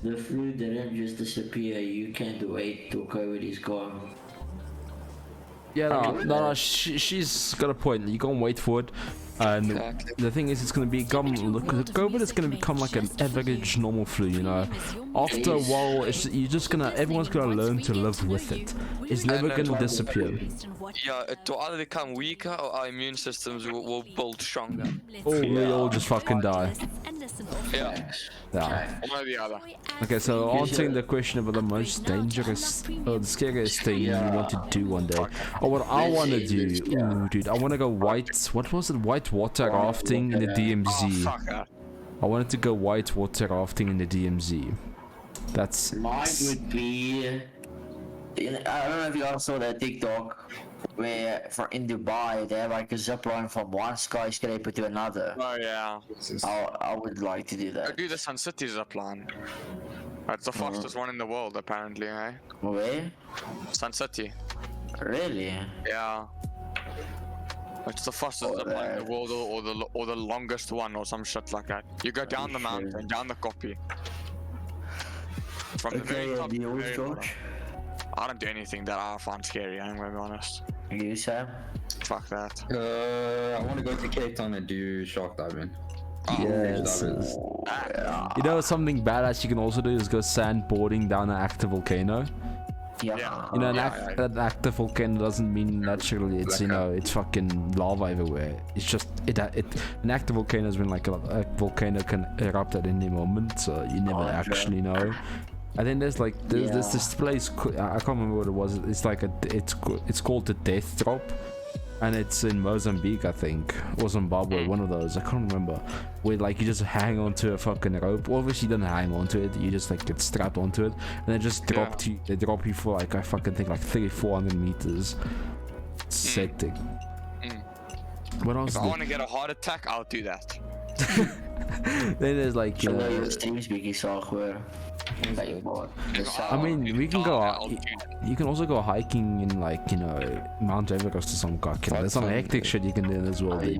The flu didn't just disappear, you can't wait till COVID is gone. Yeah, no, she's got a point. You can't wait for it. And the thing is, it's gonna become, COVID is gonna become like an average normal flu, you know. After a while, everyone's gonna learn to live with it. It's never gonna disappear. Yeah, it will either become weaker or our immune systems will build stronger. Or we all just fucking die. Yeah, Yeah. one or the other. Okay, so answering the question about the most dangerous or the scariest thing you want to do one day. Or what I want to do, ooh, dude, I want to go what was it, white water rafting in the DMZ. Fuck that. I wanted to go white water rafting in the DMZ. That's... Mine would be, I don't know if you all saw that TikTok where in Dubai they have like a zip line from one skyscraper to another. Oh yeah. I would like to do I that. do the Sun City zipline. That's the fastest one in the world apparently, eh? Where? Sun City. Really? Yeah. It's the fastest zipline in the world, or the longest one, or some shit like that. You go down the mountain, down the copy. From the very top to the very bottom. I don't do anything that I find scary, I'm gonna be honest. You, Sam? Fuck that. I want to go to Cape Town and do shark diving. Yes. You know, something badass you can also do is go sandboarding down an active volcano. Yeah. You know, an active volcano doesn't mean naturally it's, you know, it's fucking lava everywhere. It's just, an active volcano is when like a volcano can erupt at any moment, so you never actually know. And then there's like, there's this place, I can't remember what it was, it's like it's called the Death Drop. And it's in Mozambique, I think, or Zimbabwe, one of those. I can't remember. Where like you just hang onto a fucking rope. Obviously, you don't hang onto it. You just like get strapped onto it, and they just drop you. They drop you for like I fucking think like 300-400 meters. Septic. What else? If I want to get a heart attack, I'll do that. Then there's like So your streams bietjie saag hoor. I mean, we can go. You can also go hiking in like Mount Everest or some cock. There's some hectic shit you can do as well. Dude.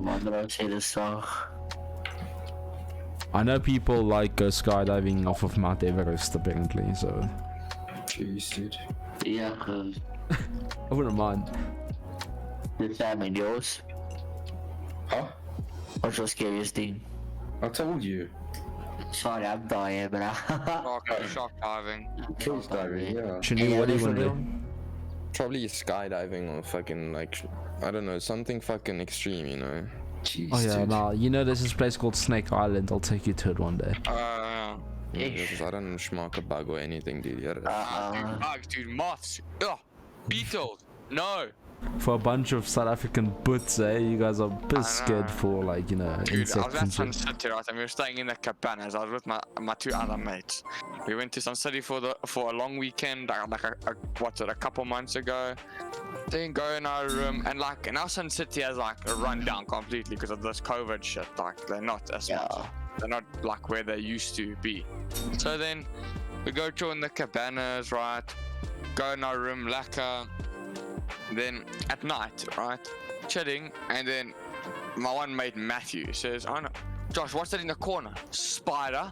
I know people like go skydiving off of Mount Everest apparently. So. Jeez, dude. Yeah. I wouldn't mind. The Sam and yours. Huh? What's your scariest thing? I told you. Sorry, I'm dying, bro. Shock diving. Kills diving, yeah. Shani, what do you want to do? Probably skydiving or fucking like, I don't know, something fucking extreme, you know. Jeez, Oh yeah, dude. nah. There's this place called Snake Island. I'll take you to it one day. Yeah, 'cause I don't schmuck a bug or anything, dude. Yeah, Dude, bugs, dude, moths. Ugh, beetles. No. For a bunch of South African butts, eh? You guys are a bit scared for like Dude, I insects was at and Sun shit. City, right, and we were staying in the cabanas. I was with my two other mates. We went to Sun City for a long weekend, like a couple months ago. Then go in our room, and like now Sun City has like run down completely because of this COVID shit. Like they're not as much. They're not like where they used to be. So then we go join the cabanas, right? Go in our room, lacquer. Then at night, right, chilling, and then my one mate Matthew says, "Oh no, Josh, what's that in the corner? Spider.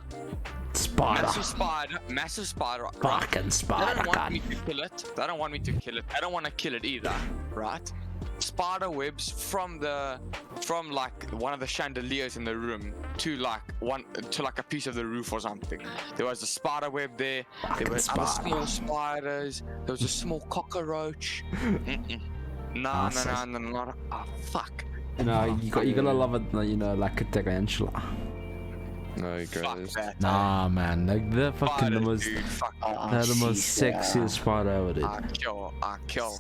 Massive spider. Right? Fucking spider. They don't want me to kill it. They don't want me to kill it. I don't want to kill it either, right? Spider webs from like one of the chandeliers in the room to like a piece of the roof or something. There was a spider web there. There were other small spiders. There was a small cockroach. No. Oh fuck. You gotta love it. Like a tarantula. No, Fuck guys. that. Nah, man. Like they're fucking the Spiders, most. dude, fuck. They're the most sexiest spider ever, dude. I kill.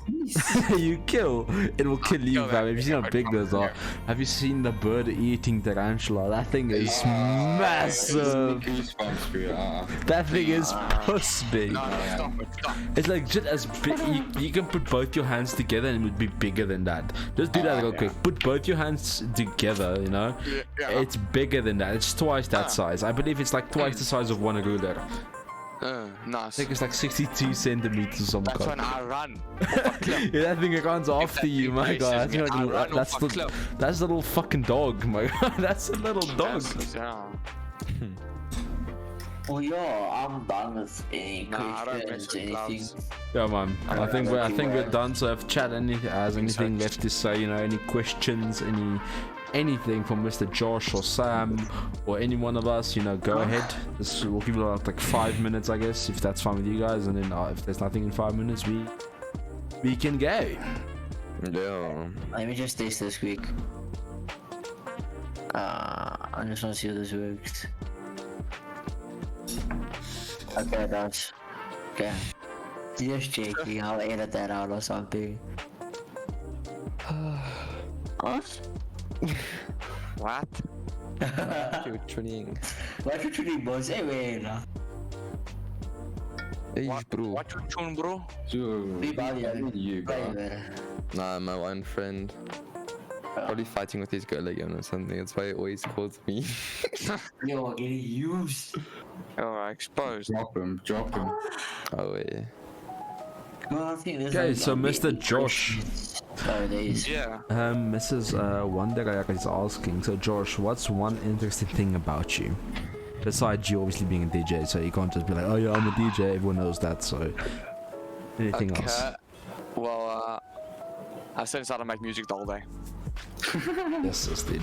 You kill. It will kill you, kill fam. that Have you seen how thing. big those are? Have you seen the bird-eating tarantula? That thing is massive. Goosebumps, dude. That thing is puss big. No, stop it, stop. It's like just as big. You can put both your hands together and it would be bigger than that. Just do that real quick. Put both your hands together, Yeah. It's bigger than that. It's twice that size. I believe it's like twice the size of one ruler. I Nice. think it's like 62 centimeters or something. That's when I run. Yeah, that thing runs after you, my god. That's the little fucking dog, my god. That's a little dog. Yeah. Oh yeah, I'm done with any Nah, I don't questions, mess with anything. gloves. Yeah, man. I think we're done. So if chat has anything left to say, any questions, anything from Mr. Josh or Sam or any one of us, go ahead. We'll give it like 5 minutes, I guess, if that's fine with you guys. And then if there's nothing in 5 minutes, we can go. Yeah. Let me just test this quick. I just want to see how this works. Okay, it does. Okay. Just checking, I'll edit that out or something. What? What? You're tuning. Wat je doing, boss? Hey, wait. Hey, bro. What you tune, bro? You, bro. Nah, my one friend. Probably fighting with his girl again or something. That's why he always calls me. Yo, getting used. Oh, exposed. Drop him. Oh, yeah. Okay, so Mr. Josh. Oh, there is. Yeah. Mrs. Wonder is asking, so Josh, what's one interesting thing about you? Besides you obviously being a DJ, so you can't just be like, oh yeah, I'm a DJ, everyone knows that, so... Anything else? Well, I said how to make music the whole day. Yes, dude.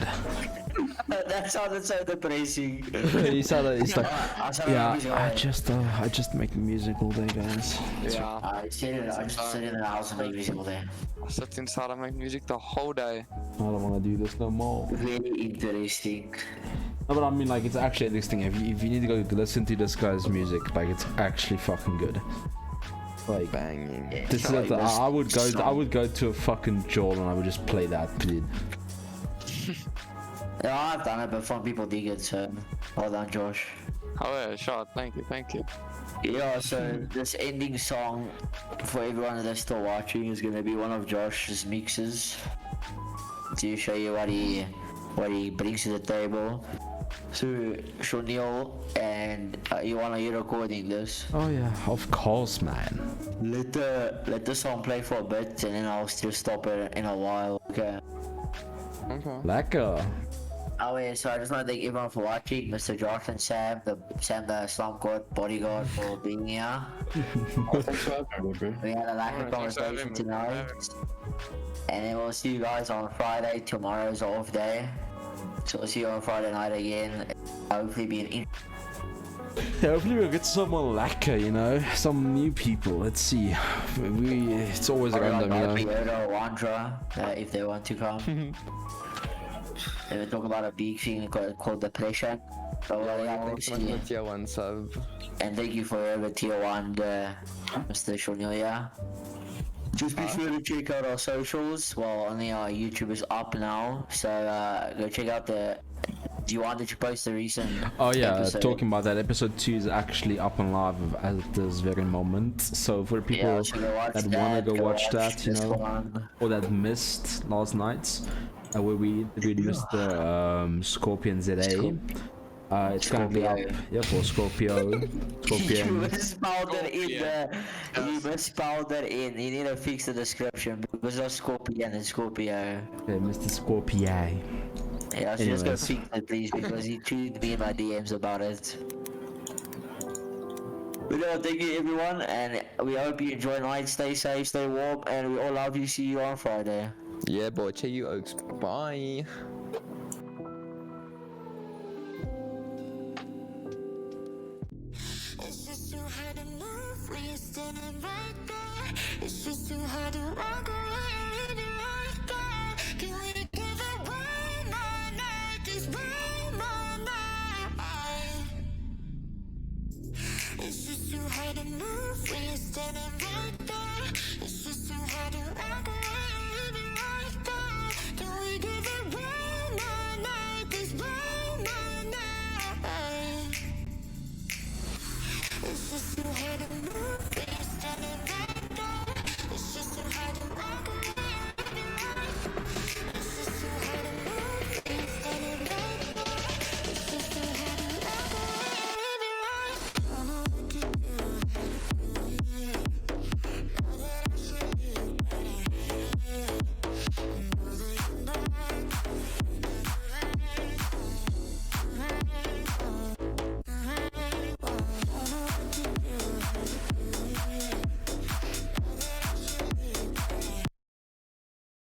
That sounded so depressing. He's like, yeah, I I just make music all day, guys. Yeah. I just sit in the house and make music all day. I sit inside and make music the whole day. I don't want to do this no more. Very interesting. No, but I mean, like, it's actually interesting. If you need to go listen to this guy's music, like, it's actually fucking good. Like, Banging. Yeah, this is like it. this I would go. I song. would go to a fucking jail and I would just play that, dude. Yeah, I've done it before. People dig it, so well done, Josh. Oh yeah, shot. Thank you, thank you. Yeah, so this ending song for everyone that's still watching is gonna be one of Josh's mixes to show you what he brings to the table. So Shonil, and you wanna hear recording this? Oh yeah, of course, man. Let the song play for a bit, and then I'll still stop it in a while. Okay. Okay. Lekker. Oh yeah, so I just want to thank everyone for watching, Mr. Josh and Sam, the Soundcloud bodyguard for being here. Thanks for having me, bro. We had a Alright, lively thanks for conversation having me. tonight. And then we'll see you guys on Friday. Tomorrow's off day. So we'll see you on Friday night again. Hopefully be an Yeah, hopefully we'll get someone lekker, you know, some new people. Let's see. It's always random, you know. Yoda or Wandra, if they want to come. And we talk about a big thing called depression. So yeah, we'll Thanks so much see. for tier 1 sub. And thank you for the tier 1, Mr. Shonya. Just be sure to check out our socials. Well, only our YouTube is up now, so go check out the. Do you want to post the recent? Oh yeah, episode? talking about that, episode 2 is actually up and live at this very moment. So for people Yeah, so go watch that wanna go watch that, you this know, one. or that missed last night, where we interviewed Mr. Scorpion ZA. It's gonna be up. Scorpio. Yeah, for Scorpio. You Scorpion. misspelled it in Scorpion. the. You misspelled it in. You need to fix the description because of Scorpion and Scorpio. Okay, Mr. Scorpio. Yeah, so just go Anyways. fix it, please, because he tweeted me in my DMs about it. But no, thank you everyone, and we hope you enjoy night. Stay safe, stay warm, and we all love you. See you on Friday. Yeah, boy. Check you, Oaks. Bye. It's just too hard to move when you're standing right there. It's just too hard to walk away and leave it right there. Can we give it one more night? Just one more night. It's just too hard to move when you're standing